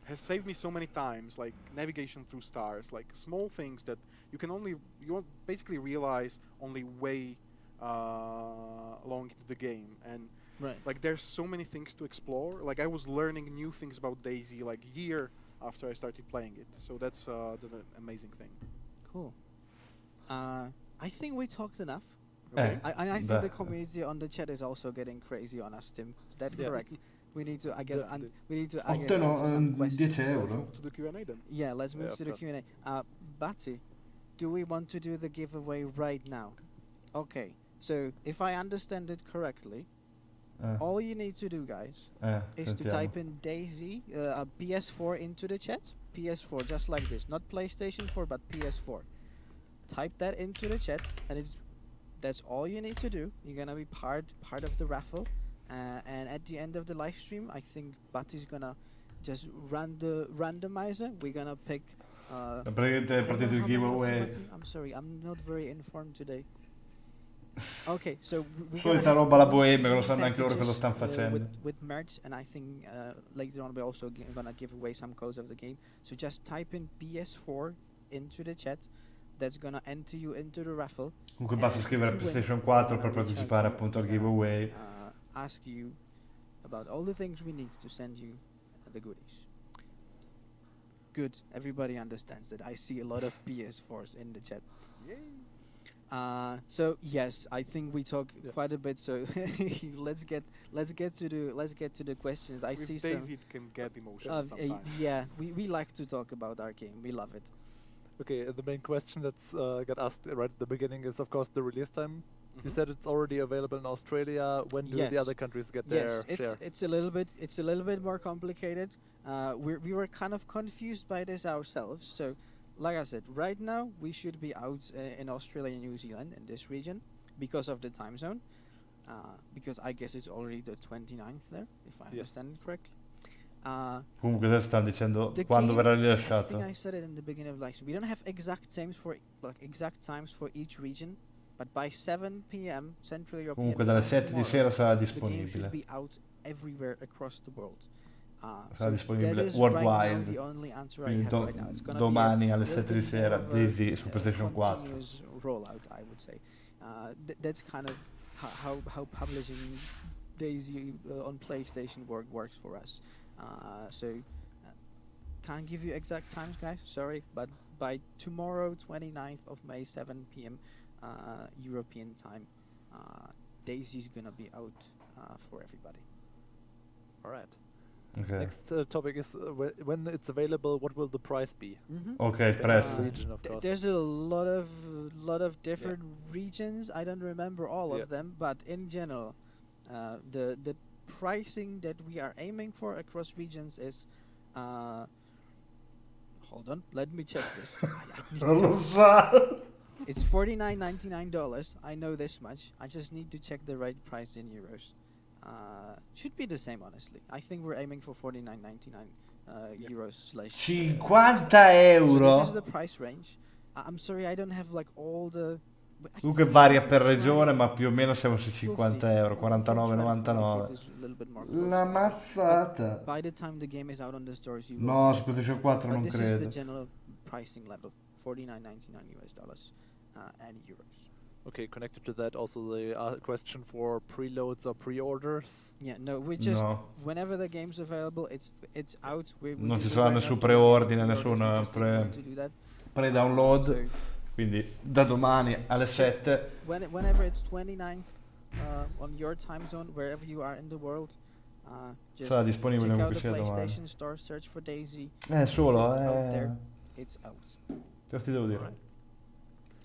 Has saved me so many times, like navigation through stars, like small things that you basically realize only way along into the game, and like there's so many things to explore. Like I was learning new things about Daisy like year after I started playing it, so that's an amazing thing. Cool. I think we talked enough. Okay. I think the community on the chat is also getting crazy on us, Tim. Is that correct? We need to, I guess, we need to answer some questions. 10 euro. Let's move to the Q&A then. Yeah, let's move to the Q&A. Batty, do we want to do the giveaway right now? Okay, so if I understand it correctly, all you need to do, guys, is to type in Daisy PS4 into the chat. PS4, just like this, not PlayStation 4, but PS4. Type that into the chat, and that's all you need to do. You're gonna be part of the raffle, and at the end of the live stream, I think Batty's gonna just run the randomizer. We're gonna pick. Partito il giveaway. I'm sorry, I'm not very informed today. Okay, so solita roba la Bohemia, lo sanno anche loro cosa stanno facendo. With merch, and I think later on we're also gonna give away some codes of the game. So just type in PS4 into the chat. That's gonna enter you into the raffle. Comunque basta scrivere PlayStation 4 per partecipare appunto al giveaway. Ask you about all the things we need to send you the goodies. Good, everybody understands that. I see a lot of PS4s in the chat. Yay! So yes, I think we talk quite a bit. So let's get to the questions. I see some. Daisy it can get emotional sometimes. Yeah, we like to talk about our game. We love it. Okay, the main question that's got asked right at the beginning is, of course, the release time. You said it's already available in Australia. When do the other countries get their share? It's a little bit more complicated. We were kind of confused by this ourselves. So, like I said, right now we should be out in Australia and New Zealand in this region because of the time zone. Because I guess it's already the 29th there, if I understand it correctly. Comunque adesso stanno dicendo quando verrà rilasciato. I think I said it in the beginning of life. We don't have exact times for each region, but by 7 p.m. Central European Comunque dalle 7 di sera sarà the game disponibile. should be out everywhere across the world. Sarà disponibile worldwide. The only answer I have right now. It's gonna domani alle 7 di sera Daisy su PlayStation 4. Continuous rollout, I would say. That's kind of how publishing Daisy on PlayStation works for us. So can't give you exact times, guys, sorry, but by tomorrow, 29th of May, 7 p.m. European time, Daisy's gonna be out for everybody. Alright. Okay. Next topic is when it's available, what will the price be? Ok, prezzo. Region, of course. There's a lot of different regions. I don't remember all of them, but in general, the pricing that we are aiming for across regions is. Hold on, let me check this. Non lo so. It's $49.99. I know this much. I just need to check the right price in euros. Should be the same, honestly. I think we're aiming for $49.99 euros slash. 50 So euro. this is the price range. I'm sorry, I don't have like all the. Comunque varia per regione, ma più o meno siamo sui 50 euro, 49,99. La mazzata. By the time the game is out on the stores, you No, will su PlayStation 4 non this is credo. the general pricing level, $49.99 US and euros. Okay, connected to that, also the question for preloads or pre-orders. Yeah, no, we just whenever the game's available, it's out. Non ci sarà nessun preordine, nessun pre-download. Quindi da domani alle 7. Whenever it's 29th on your time zone, wherever you are in the world, just sarà disponibile check out comunque the sia domani. PlayStation Store, search for Daisy. Solo, It's out there. It's out. Cosa ti devo dire?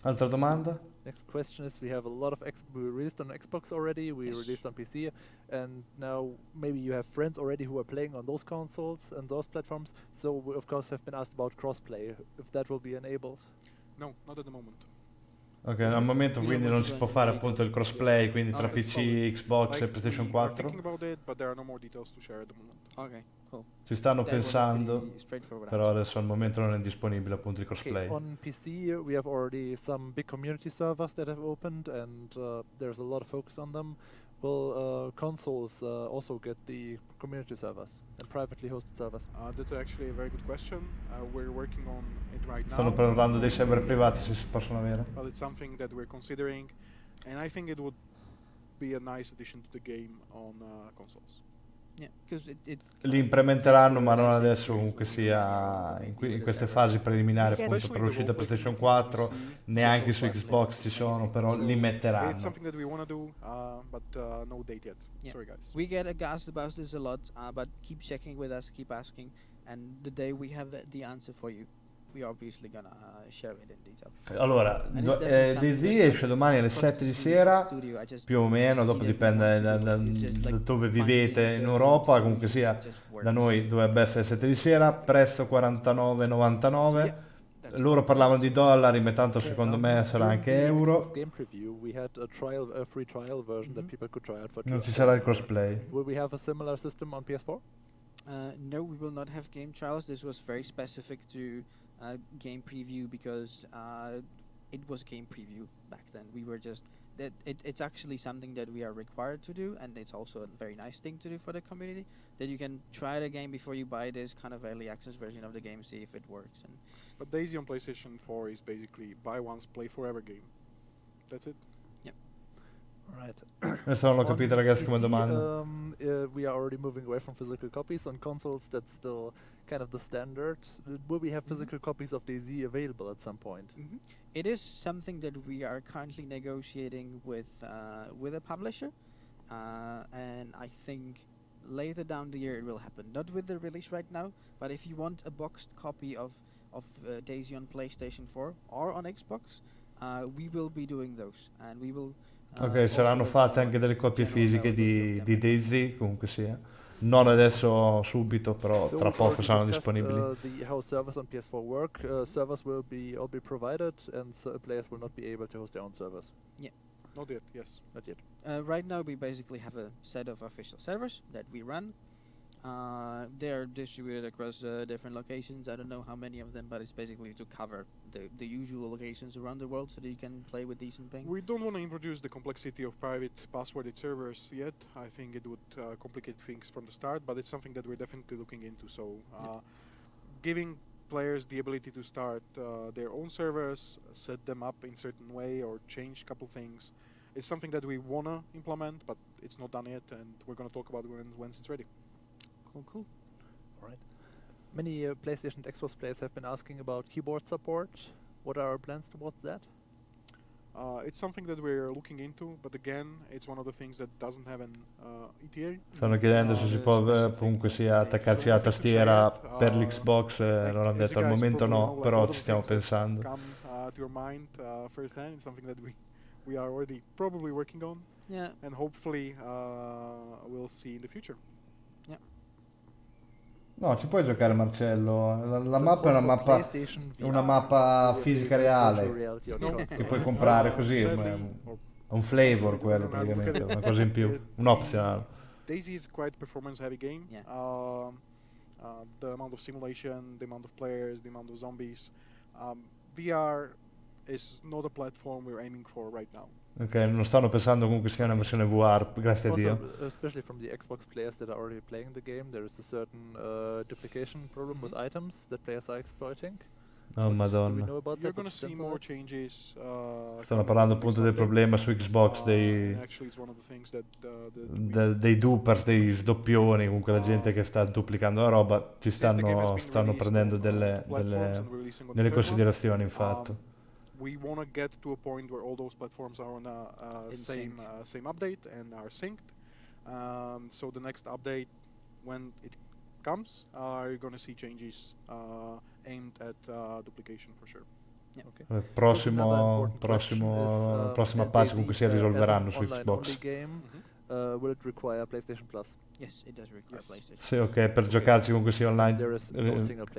Altra domanda? Next question is, we have a lot of we released on Xbox already, we released on PC, and now maybe you have friends already who are playing on those consoles and those platforms, so we of course have been asked about crossplay, if that will be enabled. No, not at the moment. Ok, al momento quindi non si può fare appunto il crossplay, quindi tra PC, Xbox e PlayStation 4. Thinking about it, but there are no more details to share at the moment. Okay, cool. Ci stanno pensando, però adesso al momento non è disponibile appunto il crossplay. Okay, on PC we have already some big community servers that have opened, and there's a lot of focus on them. Will consoles also get the community servers and privately hosted servers? That's actually a very good question. We're working on it right now. Stanno parlando dei server privati, se si possono avere. Well, it's something that we're considering, and I think it would be a nice addition to the game on consoles. Yeah, because Li implementeranno, ma non adesso, comunque sia in queste fasi preliminari appunto per l'uscita PlayStation 4, neanche su Xbox ci sono, però li metteranno. It's something that we want to do, but no date yet. Yeah. Sorry guys. We get asked about this a lot, but keep checking with us, keep asking, and the day we have the answer for you, we obviously gonna share it in detail. Allora, Dayz esce domani alle 7 di sera, più o meno, dopo dipende da dove vivete in Europa, comunque sia da noi dovrebbe essere 7 di sera, prezzo 49,99. Loro parlavano di dollari, ma tanto secondo me sarà anche euro. Non ci sarà il crossplay. Will we have a similar system on PS4? No, we will not have game trials. This was very specific to game preview because it was game preview back then. We were just it's actually something that we are required to do, and it's also a very nice thing to do for the community, that you can try the game before you buy this kind of early access version of the game, see if it works. And but Daisy on PlayStation 4 is basically buy once, play forever game. That's it. Yep. Right. Adesso non ho capito ragazzi come domanda. We are already moving away from physical copies. On consoles that's still kind of the standard. Will we have physical copies of Dayz available at some point? It is something that we are currently negotiating with a publisher, and I think later down the year it will happen. Not with the release right now, but if you want a boxed copy of Dayz on PlayStation 4 or on Xbox, we will be doing those, and we will. Ok, saranno fatte anche delle copie fisiche di Dayz, comunque sia. Non adesso subito, però tra poco saranno disponibili. How servers on PS4 work, servers will all be provided, and players will not be able to host their own servers. Yeah. Not yet, yes. Not yet. Right now we basically have a set of official servers that we run. They are distributed across different locations. I don't know how many of them, but it's basically to cover the usual locations around the world so that you can play with decent ping. We don't want to introduce the complexity of private passworded servers yet. I think it would complicate things from the start, but it's something that we're definitely looking into. So giving players the ability to start their own servers, set them up in certain way, or change a couple things, is something that we want to implement, but it's not done yet, and we're going to talk about it when it's ready. Cool. All right. Many PlayStation and Xbox players have been asking about keyboard support. What are our plans towards that? It's something that we're looking into, but again, it's one of the things that doesn't have an ETA. Stanno chiedendo se si può comunque sia attaccarci alla tastiera per l'Xbox, non hanno detto al momento no, però ci stiamo pensando. Come to your mind firsthand, it's something that we are already probably working on, and hopefully we'll see in the future. No, ci puoi giocare Marcello, la mappa è una mappa fisica reale che puoi comprare così, è un flavor quello praticamente, una cosa in più, un optional. Dayz is quite performance heavy game. The amount of simulation, the amount of players, the amount of zombies. VR is not a platform we're aiming for right now. Ok, non stanno pensando comunque sia una versione VR, grazie a Dio. Especially from the Xbox players that are already playing the game, there is a certain duplication problem with items that players are exploiting. Oh madonna. You're gonna see more changes. Stanno parlando appunto del problema su Xbox dei duper, dei sdoppioni, comunque la gente che sta duplicando la roba, ci stanno prendendo delle considerazioni infatti. We want to get to a point where all those platforms are on same update and are synced. So the next update, when it comes, you're going to see changes aimed at duplication for sure. Prossima patch comunque si risolveranno su Xbox. Will it require PlayStation Plus? Yes, it does require PlayStation. Sì, ok, per giocarci comunque sia online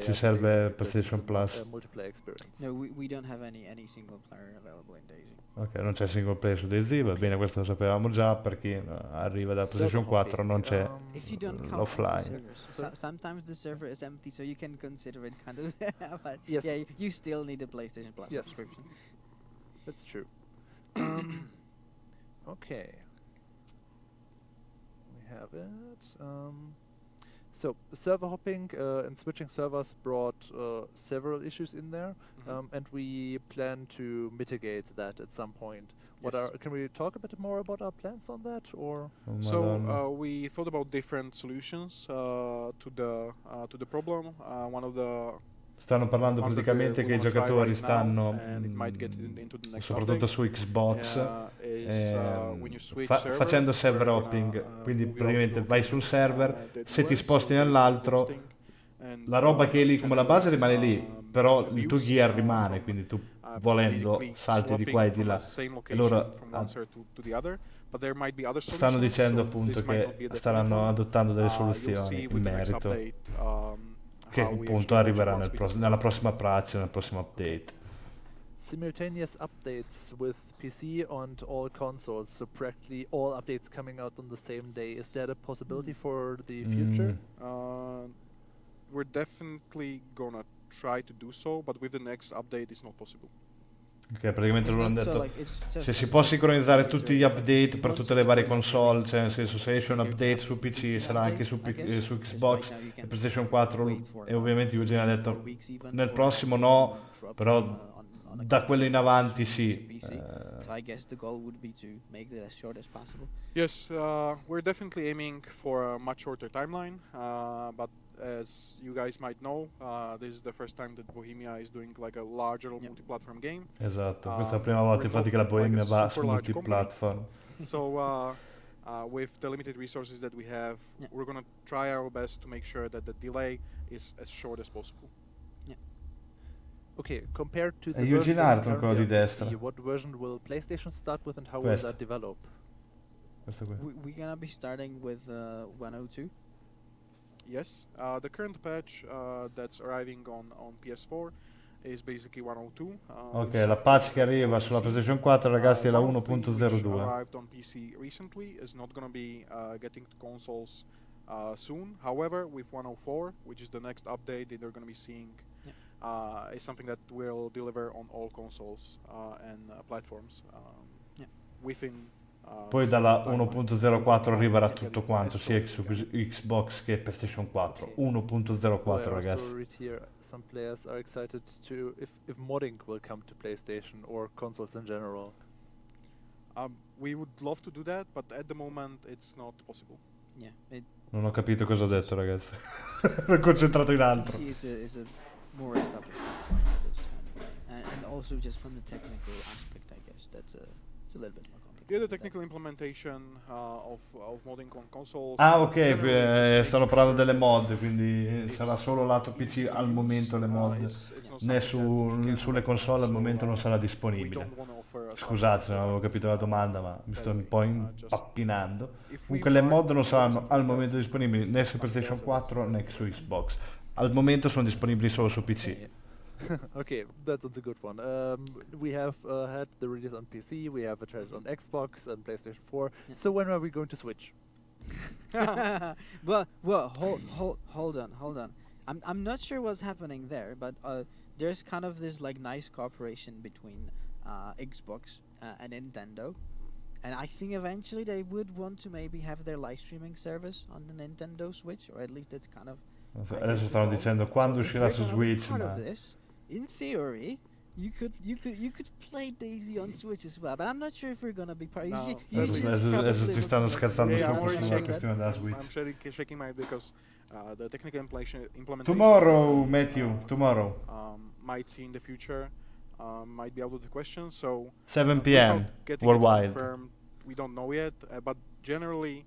ci serve PlayStation Plus. Multiplayer experience. No, we don't have any single player available in Dayz. Ok, non c'è single player su Dayz, va bene, questo lo sapevamo già, per chi arriva da PlayStation 4 non c'è l'offline. Sometimes the server is empty, so you can consider it kind of but yes. Yeah, you still need a PlayStation Plus subscription. That's true. Okay. Have it. So server hopping and switching servers brought several issues in there, and we plan to mitigate that at some point. Can we talk a bit more about our plans on that, or? We thought about different solutions to the problem. One of the Stanno parlando praticamente che i giocatori stanno, soprattutto su Xbox, facendo server hopping, quindi praticamente vai sul server, se ti sposti nell'altro, la roba che è lì come la base rimane lì, però il tuo gear rimane, quindi tu volendo salti di qua e di là. E loro stanno dicendo appunto che staranno adottando delle soluzioni in merito, che appunto arriverà nella prossima patch, nel prossimo update. Simultaneous updates with PC on all consoles, so practically all updates coming out on the same day. Is that a possibility for the future? We're definitely gonna try to do so, but with the next update it's not possible. Ok, praticamente loro hanno detto se si può sincronizzare tutti gli update per tutte le varie console, cioè nel senso se esce un update su PC sarà anche su Xbox e PlayStation 4, e ovviamente Eugene ha detto nel prossimo no, però da quello in avanti sì. So I guess the goal would be to make it as short as possible. Yes, we're definitely aiming for a much shorter timeline, but as you guys might know, this is the first time that Bohemia is doing like a larger multi-platform game. Esatto, questa è la prima volta infatti che la Bohemia va su multi-platform. So with the limited resources that we have, we're going to try our best to make sure that the delay is as short as possible. Okay, compared to the Eugene Arthur, quello di destra. What version will PlayStation start with and how will that develop? We're gonna be starting with 102. Yes, the current patch that's arriving on PS4 is basically 102. Ok, la patch che arriva sulla PlayStation 4, ragazzi, è la 1.02. Arrived on PC recently, is not going to be getting to consoles soon. However, with 104, which is the next update that they're going to be seeing, is something that will deliver on all consoles and platforms within. Poi dalla 1.04 arriverà tutto quanto, sia su Xbox che PlayStation 4. 1.04, ragazzi. Some players are excited to if modding will come to PlayStation or consoles in general. We would love to do that, but at the moment it's not possible. Non ho capito cosa ho detto, ragazzi. Ero concentrato in altro. Is a more established and also just from the technical aspect, I guess. it's a little bit more complicated. Yeah, the technical implementation of modding on consoles. Ah, ok, generally just stanno making parlando sure delle mod, quindi it's sarà solo lato easy PC to al use, momento le mod, it's not né something that we can sulle recommend, console al so, momento non sarà we disponibile. don't wanna offer a Scusate se non avevo software capito la domanda, ma mi sto un po' just impappinando. if we Comunque le are mod non able saranno to al do momento that, disponibili né su something PlayStation else, that's 4 né better. su Xbox. Al momento sono disponibili solo su PC. Okay, that's a good one. We have had the release on PC, we have it on Xbox and PlayStation 4. Yeah. So when are we going to Switch? well, hold on. I'm not sure what's happening there, but there's kind of this like nice cooperation between Xbox and Nintendo, and I think eventually they would want to maybe have their live streaming service on the Nintendo Switch, or at least that's kind of. Adesso stanno dicendo quando So if uscirà you're su gonna be Switch, part ma of this, in theory, you could play Daisy on Switch as well, but I'm not sure if we're gonna be part. No, Usually it's adesso probably ci stanno looking like scherzando Yeah, I'm sopra already sulla shaking. questione della Switch. I'm shaking my head because the technical implementation Tomorrow, Matthew, tomorrow, might see in the future might be out of the question. So 7 p.m. without getting it worldwide. confirmed, we don't know yet. But generally,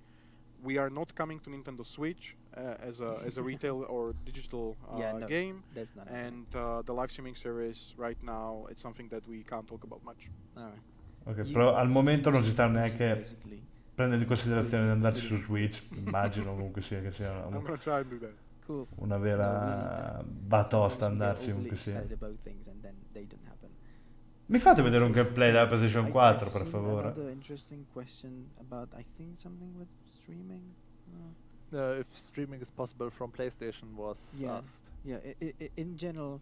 we are not coming to Nintendo Switch as a retail or digital no, game. That's not. And the live streaming service right now, it's something that we can't talk about much. Alright. Ok, però al momento non ci stanno neanche Basically. prendendo in considerazione di andarci su Switch. Immagino comunque che sia I'm gonna try and do that. Cool. una vera batosta andarci comunque sia. About things and then they don't happen. Mi fate vedere un gameplay della PlayStation 4 I've per seen favore? Another interesting question about I think something with streaming. If streaming is possible from PlayStation was Yeah. asked. Yeah, in general,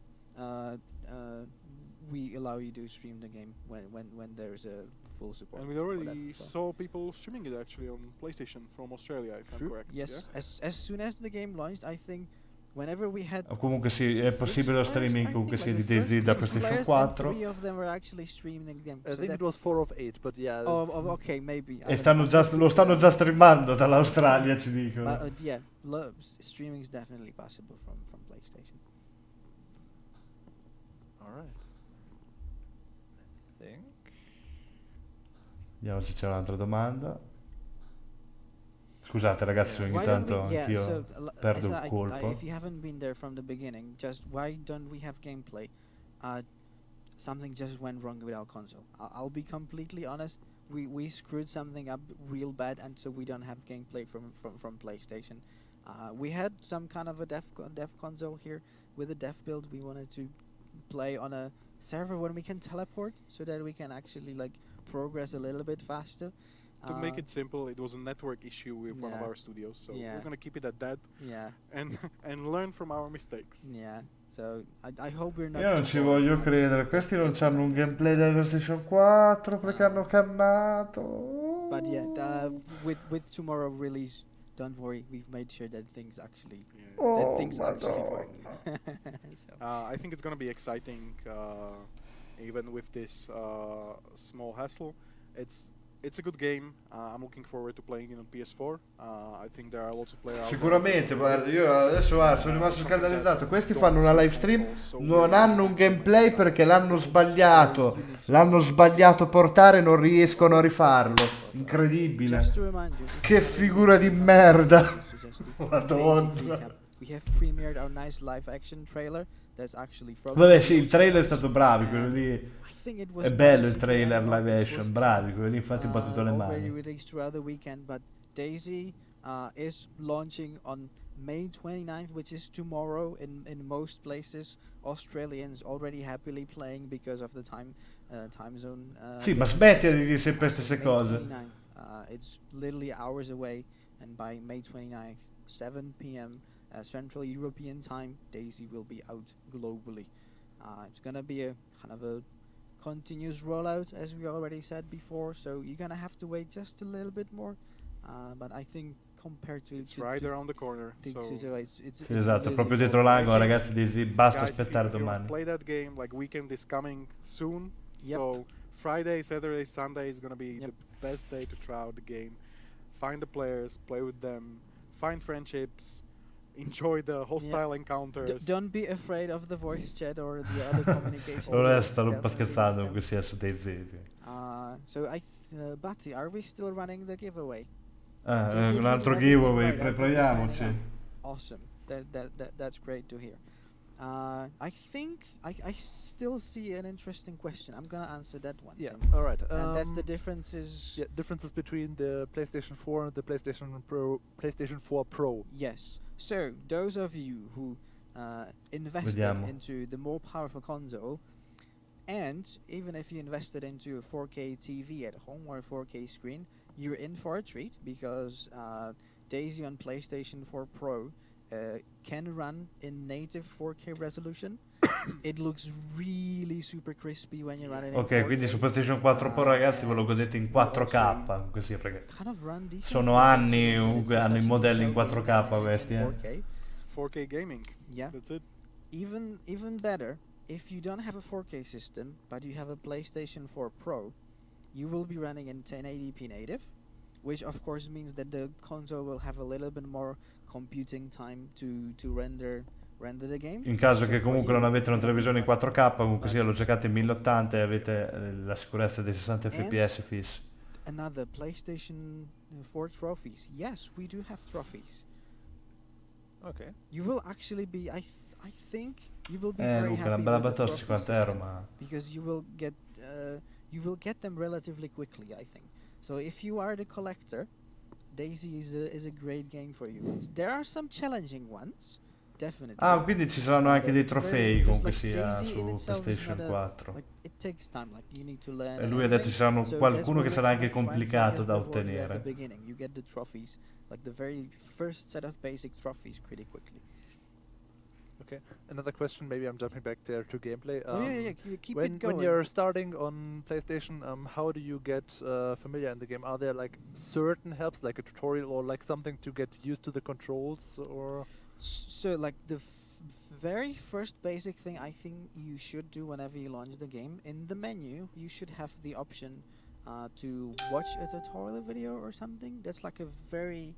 we allow you to stream the game when there's a full support. And we for already that, so. saw people streaming it actually on PlayStation from Australia, if I'm correct. Yes, Yeah? as soon as the game launched, I think whenever we had O comunque sì, è possibile lo streaming comunque sia di Daisy Daisy da PlayStation 4 3 of them were actually streaming the game. I think it was 4 of 8, but yeah. Okay, maybe. e lo stanno già streamando dall'Australia, ci dicono. But yeah, streaming is definitely possible from PlayStation. Alright. I think. Vediamo se c'è un'altra domanda. Scusate ragazzi, ogni Why don't tanto we- yeah, anch'io so, perdo Esa, il colpo. if you haven't been there from the beginning, just why don't we have gameplay? Something just went wrong with our console. I'll be completely honest. We screwed something up real bad, and so we don't have gameplay from PlayStation. We had some kind of a dev console here with a dev build. We wanted to play on a server when we can teleport, so that we can actually like progress a little bit faster. To make it simple, it was a network issue with one of Yeah. our studios, so Yeah. we're gonna keep it at that Yeah, and learn from our mistakes. yeah. So I hope we're not. Io non too ci boring. voglio credere, questi non hanno un gameplay della PlayStation 4 perché hanno cannato. But yeah, with tomorrow release, don't worry, we've made sure that things actually Yeah. that things actually Madonna. work. So, I think it's gonna be exciting, even with this small hassle. It's a good game. I'm looking forward to playing it on PS4. I think there are lots of players. Sicuramente, guarda, io adesso sono rimasto scandalizzato. Questi fanno una live stream, non hanno un gameplay perché l'hanno sbagliato portare e non riescono a rifarlo. Incredibile. just to remind you, Che figura di merda. Madonna. Madonna. We have premiered our nice live action trailer. That's actually from. Vabbè sì, il trailer è stato bravi, quello lì. I think it was È bello il nice, trailer yeah, live it was action, bravi, quelli lì infatti ho battuto le already mani. released throughout the weekend, but Daisy is launching on May 29th, which is tomorrow in most places. Australians already happily playing because of the time zone. Sì, ma smetti di dire sempre le stesse May cose. 29th, it's literally hours away, and by May 29th, 7 p.m. Central European time, Daisy will be out globally. It's gonna be a kind of a continuous rollout, as we already said before, so you're gonna have to wait just a little bit more. But I think compared to It's right around the corner. So Sì, esatto, proprio dietro l'angolo, ragazzi, basta guys, aspettare if you wanna domani. play that game, like weekend is coming soon. Yep. So Friday, Saturday, Sunday is gonna be Yep. the best day to try out the game. Find the players, play with them, find friendships, enjoy the hostile encounters. Don't be afraid of the voice chat or the other communication. Non sto un po' scherzando comunque sia su Dayz. So Batti, are we still running the giveaway? Un altro giveaway, proviamoci. Awesome. That's great to hear. I think I still see an interesting question. I'm gonna answer that one. Yeah. Tim. All right. And that's the differences. Yeah, differences between the PlayStation 4 and the PlayStation 4 Pro. Yes. So those of you who invested into the more powerful console, and even if you invested into a 4K TV at home or a 4K screen, you're in for a treat because Dayz on PlayStation 4 Pro can run in native 4K resolution. It looks really super crispy when you run it in 4K. Quindi su PlayStation 4 Pro ragazzi ve lo godete in 4K, così perché kind of run decent sono anni, hanno i modelli in 4K questi. 4K gaming. Yeah. That's it. Even better, if you don't have a 4K system but you have a PlayStation 4 Pro, you will be running in 1080p native, which of course means that the console will have a little bit more computing time to render the game. In caso che comunque non avete una televisione in 4K, comunque sia lo giocate in 1080 e avete la sicurezza dei 60 fps fissi. Another PlayStation 4 trophies. Yes, we do have trophies. Okay. You will actually be I think you will be Luca, very una happy bella with the batosta, trophy 50 system, euro, ma because you will get them relatively quickly, I think. So if you are the collector, Dayz is a great game for you. There are some challenging ones, definitely. quindi ci saranno anche dei trofei comunque sia Dayz in su itself is PlayStation not 4. Like it takes time, like you need to learn. E lui ha detto ci saranno So qualcuno che that's sarà what anche we're trying to complicato find da is the reward at ottenere. the beginning. You get the trophies, like the very first set of basic trophies, pretty quickly. Okay. Another question. Maybe I'm jumping back there to gameplay. Keep When it going. you're starting on PlayStation, how do you get familiar in the game? Are there like certain helps, like a tutorial or like something to get used to the controls, or? So like the very first basic thing I think you should do whenever you launch the game, in the menu you should have the option to watch a tutorial video or something. That's like a very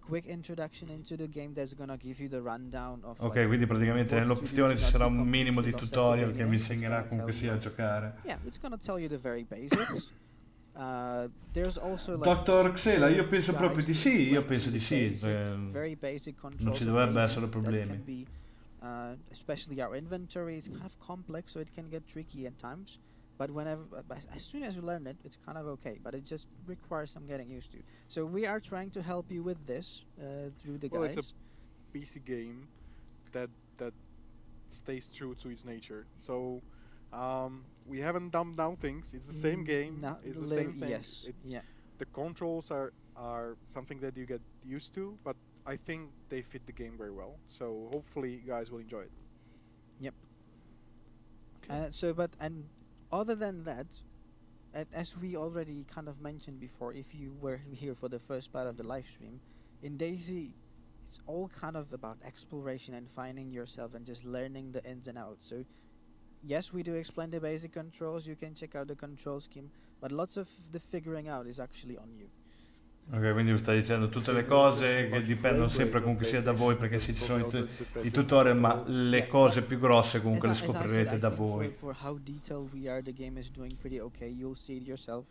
quick introduction into the game that's gonna give you the rundown of Ok, quindi praticamente nell'opzione ci sarà un minimo di tutorial che vi insegnerà comunque sia a giocare. Yeah, it's gonna tell you the very basics. There's also like Dottor Xela, io penso proprio di sì, io penso di sì. Very basic controls. Non ci dovrebbe essere problemi. That can be, especially our inventory is kind of complex, so it can get tricky at times. But as soon as you learn it, it's kind of okay. But it just requires some getting used to. So we are trying to help you with this through the guides. It's a PC game that stays true to its nature. So we haven't dumbed down things. It's the same game. It's the same thing. Yes. The controls are something that you get used to, but I think they fit the game very well. So hopefully you guys will enjoy it. Yep. And other than that, as we already kind of mentioned before, if you were here for the first part of the live stream, in Dayz, it's all kind of about exploration and finding yourself and just learning the ins and outs. So yes, we do explain the basic controls. You can check out the control scheme, but lots of the figuring out is actually on you. Ok, quindi stai dicendo tutte le cose che dipendono sempre comunque sia da voi, perché sì, ci sono i tutorial, ma le cose più grosse comunque le scoprirete da voi. For how detailed we are, the game is doing pretty okay. You'll see it yourself.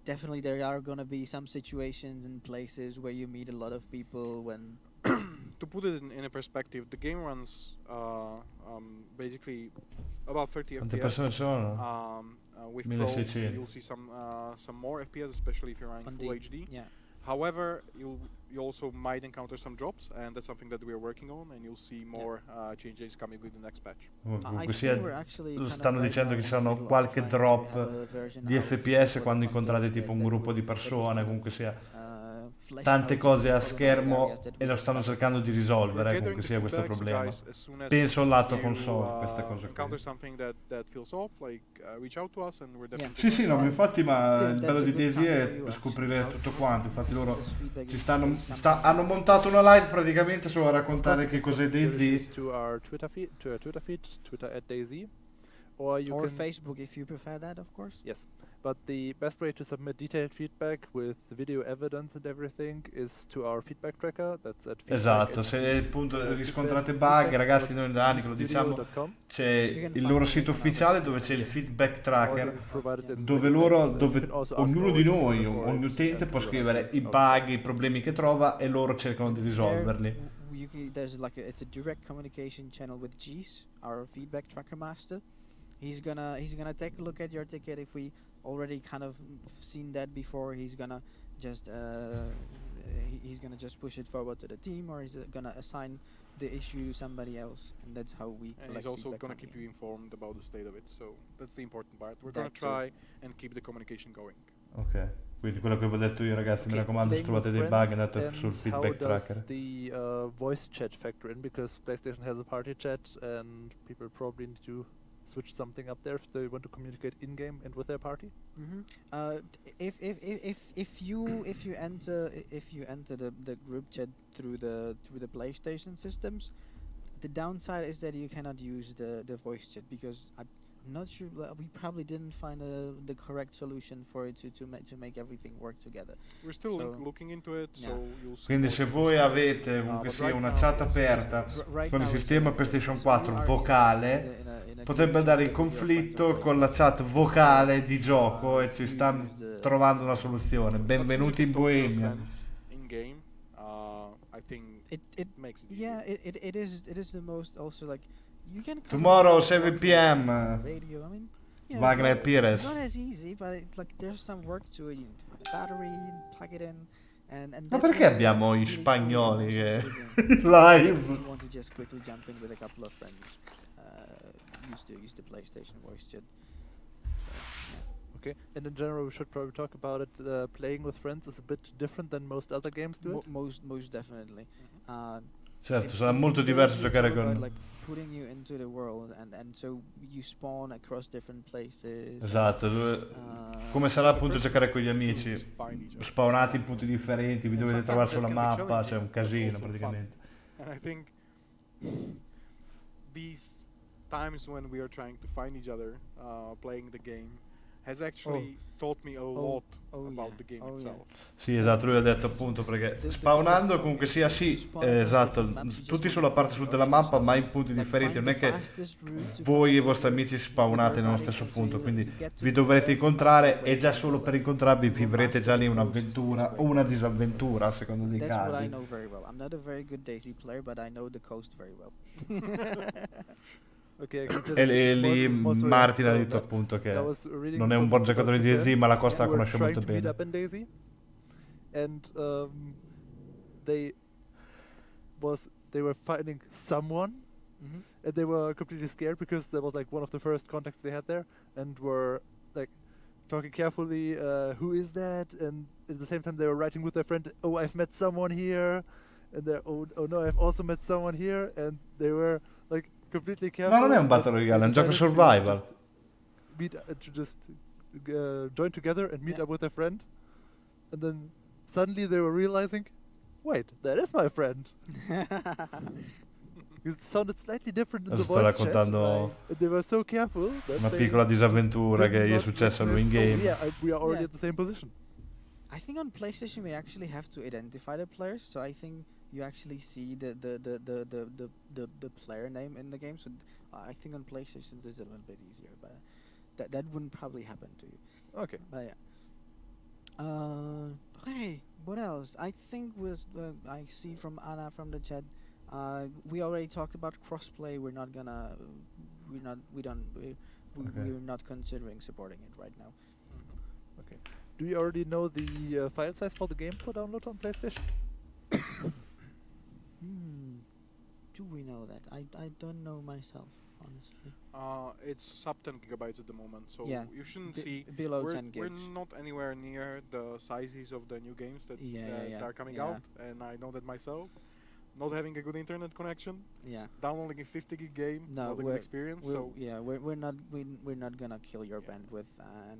Definitely there are gonna be some situations and places where you meet a lot of people when... To put it in a perspective, the game runs basically about 30 Quante FPS. persone sono? With Pro, 1600. you'll see some more FPS, especially if you're running on full the, HD. Yeah. However, you also might encounter some drops, and that's something that we are working on, and you'll see more changes coming with the next patch. Comunque sia, stanno dicendo che ci saranno qualche drop di FPS quando incontrate tipo un gruppo di persone, comunque sia tante cose a schermo e lo stanno cercando di risolvere comunque sia questo problema. Penso al lato console questa cosa qui. Sì, no, infatti, ma il bello di Dayz è per scoprire tutto quanto. Infatti loro ci hanno montato una live praticamente solo a raccontare che cos'è Dayz. To our Twitter feed, Twitter @Dayz, or Facebook if you prefer that, of course. Yes. But the best way to submit detailed feedback with video evidence and everything is to our feedback tracker. That's at Esatto, se appunto riscontrate bug, ragazzi, noi da anni che lo diciamo, c'è il loro sito ufficiale dove c'è il feedback tracker, dove ognuno di noi, ogni utente può scrivere i bug, i problemi che trova e loro cercano di risolverli. There's it's a direct communication channel with Dayz, our feedback tracker master. He's gonna take a look at your ticket. If we already kind of seen that before, he's gonna just push it forward to the team, or he's gonna assign the issue to somebody else, and that's how we. And he's also gonna keep you informed about the state of it. So that's the important part. We're gonna try and keep the communication going. Ok, quindi quello che vi ho detto io, ragazzi, mi raccomando, se trovate dei bug andate sul feedback tracker. How does the voice chat factor in? Because PlayStation has a party chat, and people probably need to switch something up there if they want to communicate in game and with their party. If you enter the group chat through the PlayStation systems, the downside is that you cannot use the voice chat, because I'm not sure, we probably didn't find the correct solution for it to make everything work together. We're still looking into it, so you'll see. Quindi se voi avete comunque sia una chat aperta con il sistema PlayStation 4 vocale, potrebbe andare in conflitto con la chat vocale di gioco e ci stanno trovando una soluzione. Benvenuti in Bohemia. In game, I think it makes it easier. Yeah, it is the most also like. You can Tomorrow 7 p.m. Radio. I mean, Wagner Pires. It's not as easy, but there's some work to it. You need to find a battery, plug it in, and ma perché abbiamo gli spagnoli che live? You want to just quickly jump in with a couple of friends. Use the PlayStation voice chat. Okay, and in general, we should probably talk about it. Playing with friends is a bit different than most other games do it. Most definitely. Certo, sarà molto diverso giocare con. Putting you into the world and so you spawn across different places. Esatto, come sarà appunto giocare con gli amici, spawnati in punti differenti, vi dovete trovare sulla mappa, c'è un casino praticamente. And I think these times when we are trying to find each other playing the game has actually taught me a lot about the game itself. Sì, esatto, lui ha detto appunto perché spawnando comunque sia esatto, tutti sulla parte sud della mappa ma in punti differenti, non è che voi e i vostri amici spawnate nello stesso punto, quindi vi dovrete incontrare e già solo per incontrarvi vivrete già lì un'avventura o una disavventura a seconda dei casi. That's what I know very well. I'm not a very good Dayz player, but I know the coast very well. Okay, e lì Martin ha detto appunto che non è un buon giocatore di Dayz, ma la costa la conosce molto bene. And they were finding someone, and they were completely scared because that was like one of the first contacts they had there, and were like talking carefully, who is that? And at the same time they were writing with their friend, oh, I've met someone here, and they're oh no, I've also met someone here, and they were like completely careful. Ma non è un Battle Royale, è un gioco survival. To just join together and meet up with their friend, and then suddenly they were realizing, wait, that is my friend. It sounded slightly different in the voice chat. Right? They were so careful that una piccola disavventura che gli è successa a lui in game. Oh, yeah, we are already at the same position. I think on PlayStation we actually have to identify the players, so I think you actually see the player name in the game. So I think on PlayStation it's a little bit easier, but that wouldn't probably happen to you. Okay. But yeah. Hey, what else? I think I see from Anna from the chat. We already talked about crossplay. We're not considering supporting it right now. Okay. Do you already know the file size for the game for download on PlayStation? Do we know that? I don't know myself, honestly. It's sub 10 gigabytes at the moment, so yeah, you shouldn't see below 10 gigs. We're not anywhere near the sizes of the new games that are coming out, and I know that myself. Not having a good internet connection, downloading a 50 gig game, not a good experience. So we're not gonna kill your bandwidth, and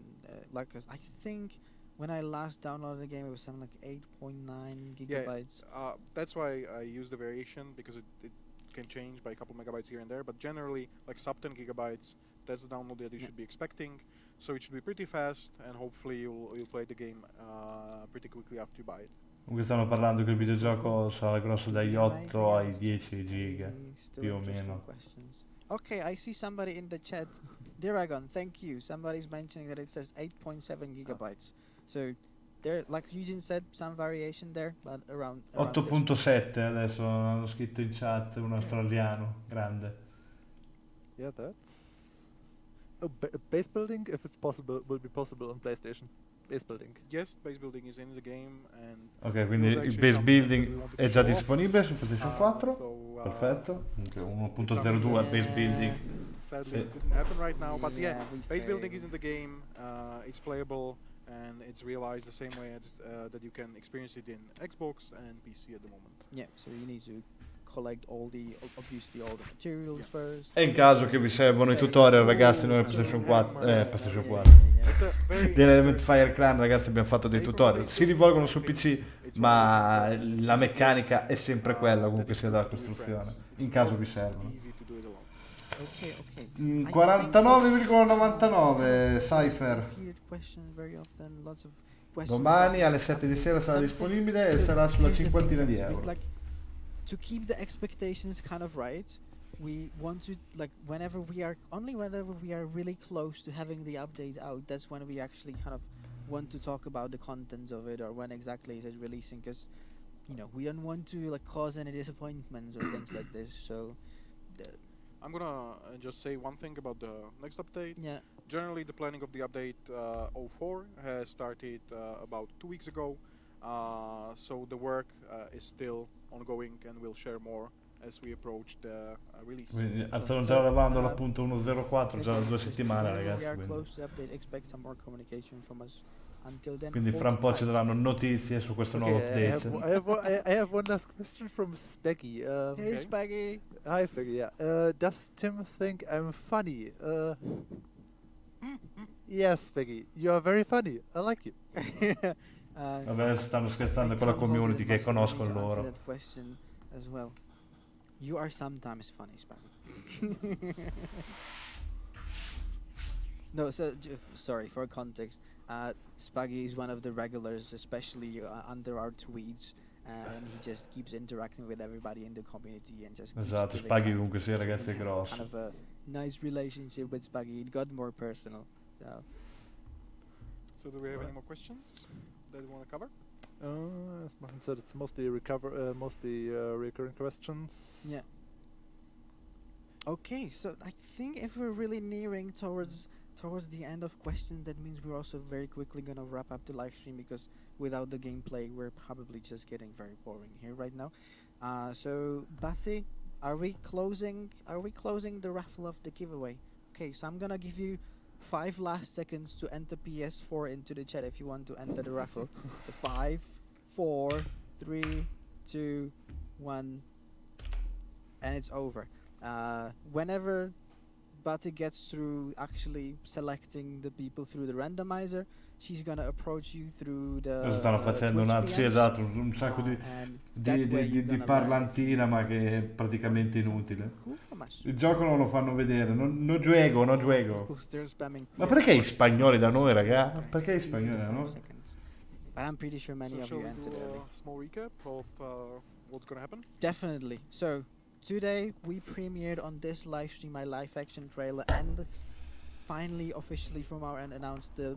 I think when I last downloaded the game, it was something like 8.9 gigabytes. Yeah, that's why I use the variation, because it can change by a couple megabytes here and there. But generally, like sub 10 gigabytes, that's the download that you should be expecting. So it should be pretty fast, and hopefully you'll play the game pretty quickly after you buy it. Comunque stanno parlando che il videogioco sarà grosso dagli 8 ai 10 giga, più o meno. Okay, I see somebody in the chat. Diragon, thank you. Somebody's mentioning that it says 8.7 gigabytes. So there, like Eugene said, some variation there, but around 8.7 adesso hanno scritto in chat un australiano grande. Yeah, that's base building. If it's possible, will be possible on PlayStation. Base building. Yes, base building is in the game, and Ok, quindi il base building è già disponibile su PlayStation 4. Perfetto. Okay, 1.02 base building. Sadly, it didn't happen right now, but yeah, base building is in the game. It's playable, and it's realized the same way as that you can experience it in Xbox and PC at the moment. Yeah, so you need to collect obviously all the materials first. E in caso che vi servono i tutorial, ragazzi, noi PlayStation 4, PlayStation 4. Di Element Fire Clan, ragazzi, abbiamo fatto dei tutorial. Si rivolgono sul PC, ma la meccanica è sempre quella, comunque sia dalla costruzione. In caso vi servono. 49,99 Cypher. Domani alle 7 di sera sarà disponibile e sarà sulla cinquantina di euro. To keep the expectations kind of right, we want to, like, whenever we are really close to having the update out, that's when we actually kind of want to talk about the contents of it, or when exactly is it releasing, because, you know, we don't want to like cause any disappointments or things like this. So I'm gonna just say one thing about the next update. Yeah. Generally, the planning of the update 04 has started about 2 weeks ago. So the work is still ongoing, and we'll share more as we approach the release. Stanno già lavorando all'appunto 1.04 già da 2 settimane, ragazzi. Quindi fra un po' ci daranno notizie su questo nuovo update. I have one last question from Spaggy. Hey Spaggy. Hi Spaggy. Yeah. Does Tim think I'm funny? Yes, Spaggy. You are very funny. I like you. Vabbè, stanno scherzando con la community che conoscono loro. That question as well. You are sometimes funny, Spaggy. No, so sorry for context. Spaggy is one of the regulars, especially under our tweets, and he just keeps interacting with everybody in the community and just. Esatto, Spaggy comunque sia, ragazzi, è grosso. Kind of a nice relationship with Spaggy. It got more personal. So do we have any more questions that we want to cover? As Martin said, it's mostly recurring questions. Yeah. Okay, so I think if we're really nearing towards the end of questions, that means we're also very quickly gonna wrap up the live stream, because without the gameplay, we're probably just getting very boring here right now. So Bathy, are we closing the raffle of the giveaway? Okay, so I'm gonna give you 5 last seconds to enter PS4 into the chat if you want to enter the raffle. So 5, 4, 3, 2, 1, and it's over. Whenever Batty gets through actually selecting the people through the randomizer, she's gonna approach you through the. Stanno facendo un sacco di parlantina, ma che è praticamente inutile. Il gioco non lo fanno vedere, non gioco. Ma perché gli spagnoli da noi, raga? Perché gli spagnoli da noi? But I'm pretty sure many of you entered early. Small recap of what's gonna happen? Definitely. So today we premiered on this live stream my live action trailer, and finally officially from our end announced the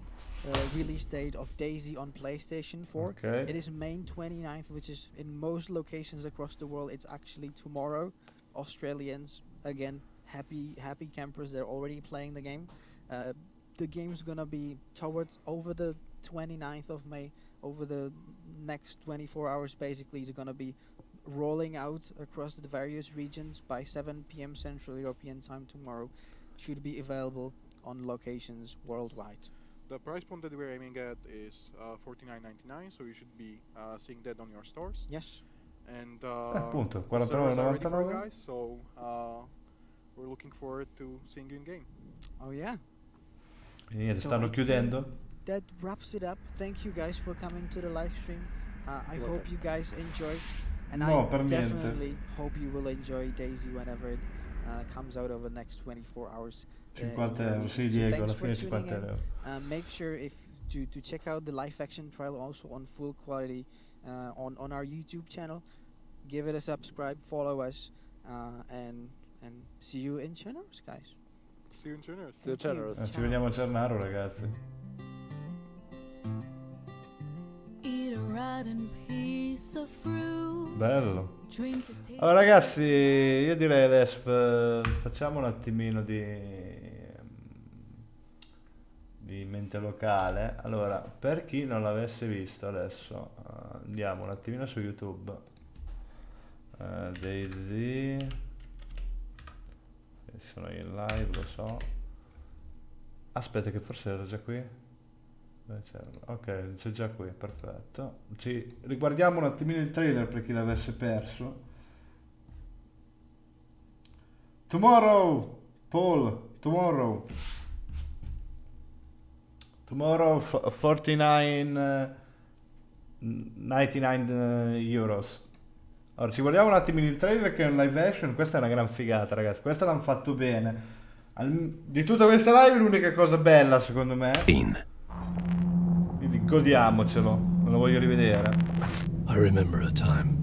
release date of Dayz on PlayStation 4. Okay. It is May 29th, which is in most locations across the world. It's actually tomorrow. Australians, again, happy campers, they're already playing the game. The game's gonna be over the 29th of May, over the next 24 hours basically. It's gonna be rolling out across the various regions by 7 p.m. Central European time tomorrow. Should be available on locations worldwide. The price point that we're aiming at is $49.99, so you should be seeing that on your stores. Yes. And appunto, $49.99, guys. So we're looking forward to seeing you in game. Oh yeah. E niente, stanno chiudendo. That wraps it up. Thank you guys for coming to the live stream. I hope you guys enjoyed, and I definitely hope you will enjoy Dayz whenever it comes out over the next 24 hours. 50 in the euro, sì evening. So Diego, thanks alla for fine tuning 50 in. euro. Make sure if to check out the live action trial also on full quality on our YouTube channel. Give it a subscribe, follow us, and see you in Generous, guys. See you in Generous. See you, Generous. Ci vediamo a Cernaro, ragazzi. Eat a rotten piece of fruit. Bello. Drink this tasty Allora ragazzi, io direi adesso facciamo un attimino di mente locale. Allora, per chi non l'avesse visto adesso, andiamo un attimino su YouTube. Dayz, sono in live, lo so. Aspetta che forse era già qui. Ok, c'è già qui, perfetto. Ci riguardiamo un attimino il trailer per chi l'avesse perso. Tomorrow, Paul, tomorrow 99 euros. Allora, ci guardiamo un attimino il trailer che è un live action. Questa è una gran figata, ragazzi. Questa l'hanno fatto bene. Di tutta questa live l'unica cosa bella, secondo me. Quindi godiamocelo. Me lo voglio rivedere. I remember a time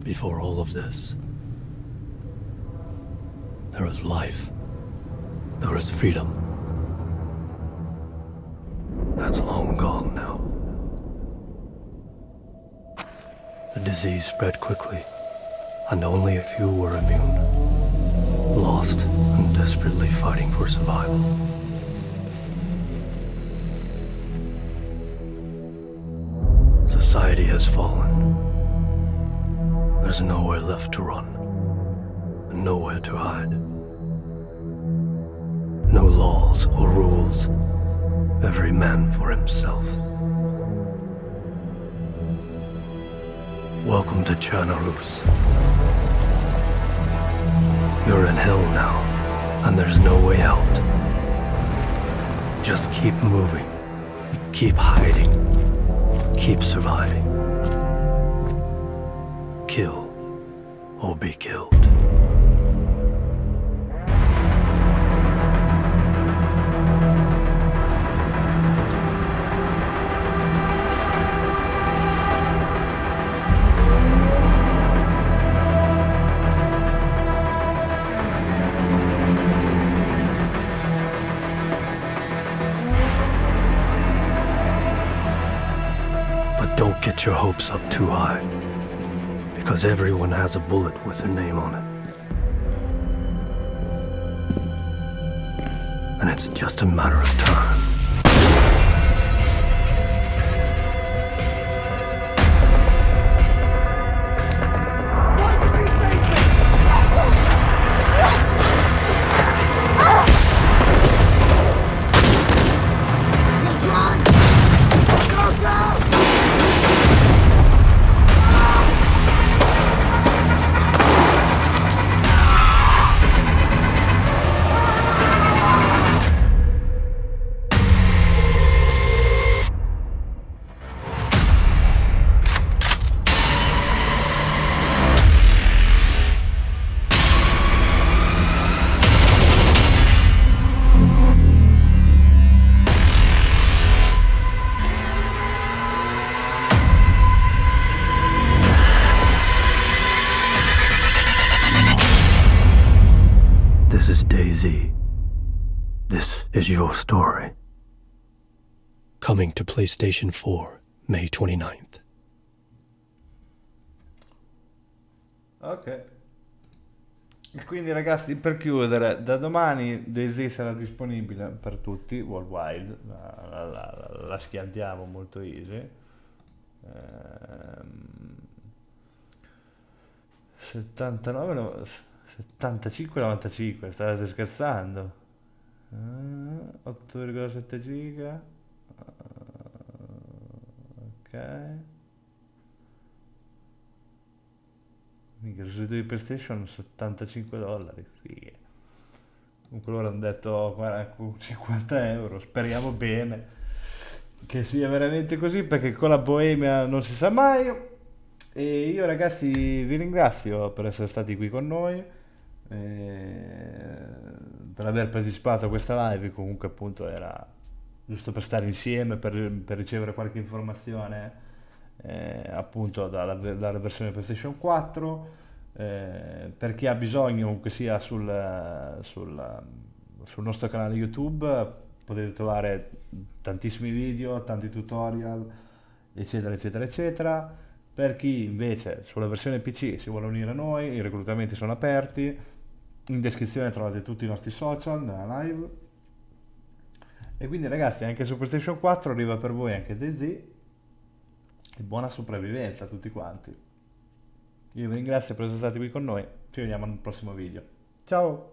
before all of this. There was life. There was freedom. That's long gone now. The disease spread quickly, and only a few were immune, lost and desperately fighting for survival. Society has fallen. There's nowhere left to run, and nowhere to hide. No laws or rules, every man for himself. Welcome to Generous. You're in hell now, and there's no way out. Just keep moving, keep hiding, keep surviving. Kill or be killed. Don't get your hopes up too high, because everyone has a bullet with their name on it. And it's just a matter of time. This is Dayz. This is your story. Coming to PlayStation 4, May 29th. Ok. E quindi ragazzi, per chiudere, da domani Dayz sarà disponibile per tutti worldwide, la schiantiamo molto easy. 75,95, state scherzando? 8,7 giga. Ok. Minchia, sul sito di PlayStation $75, sì. Comunque loro hanno detto 50 euro, speriamo bene che sia veramente così, perché con la Bohemia non si sa mai. E io ragazzi vi ringrazio per essere stati qui con noi. per aver partecipato a questa live. Comunque appunto era giusto per stare insieme, per ricevere qualche informazione appunto dalla versione PlayStation 4. Per chi ha bisogno, comunque sia sul nostro canale YouTube potete trovare tantissimi video, tanti tutorial, eccetera eccetera eccetera. Per chi invece sulla versione PC si vuole unire a noi, i reclutamenti sono aperti. In descrizione trovate tutti i nostri social nella live. E quindi ragazzi, anche su PlayStation 4 arriva per voi anche Dayz, e buona sopravvivenza a tutti quanti. Io vi ringrazio per essere stati qui con noi, ci vediamo nel prossimo video. Ciao!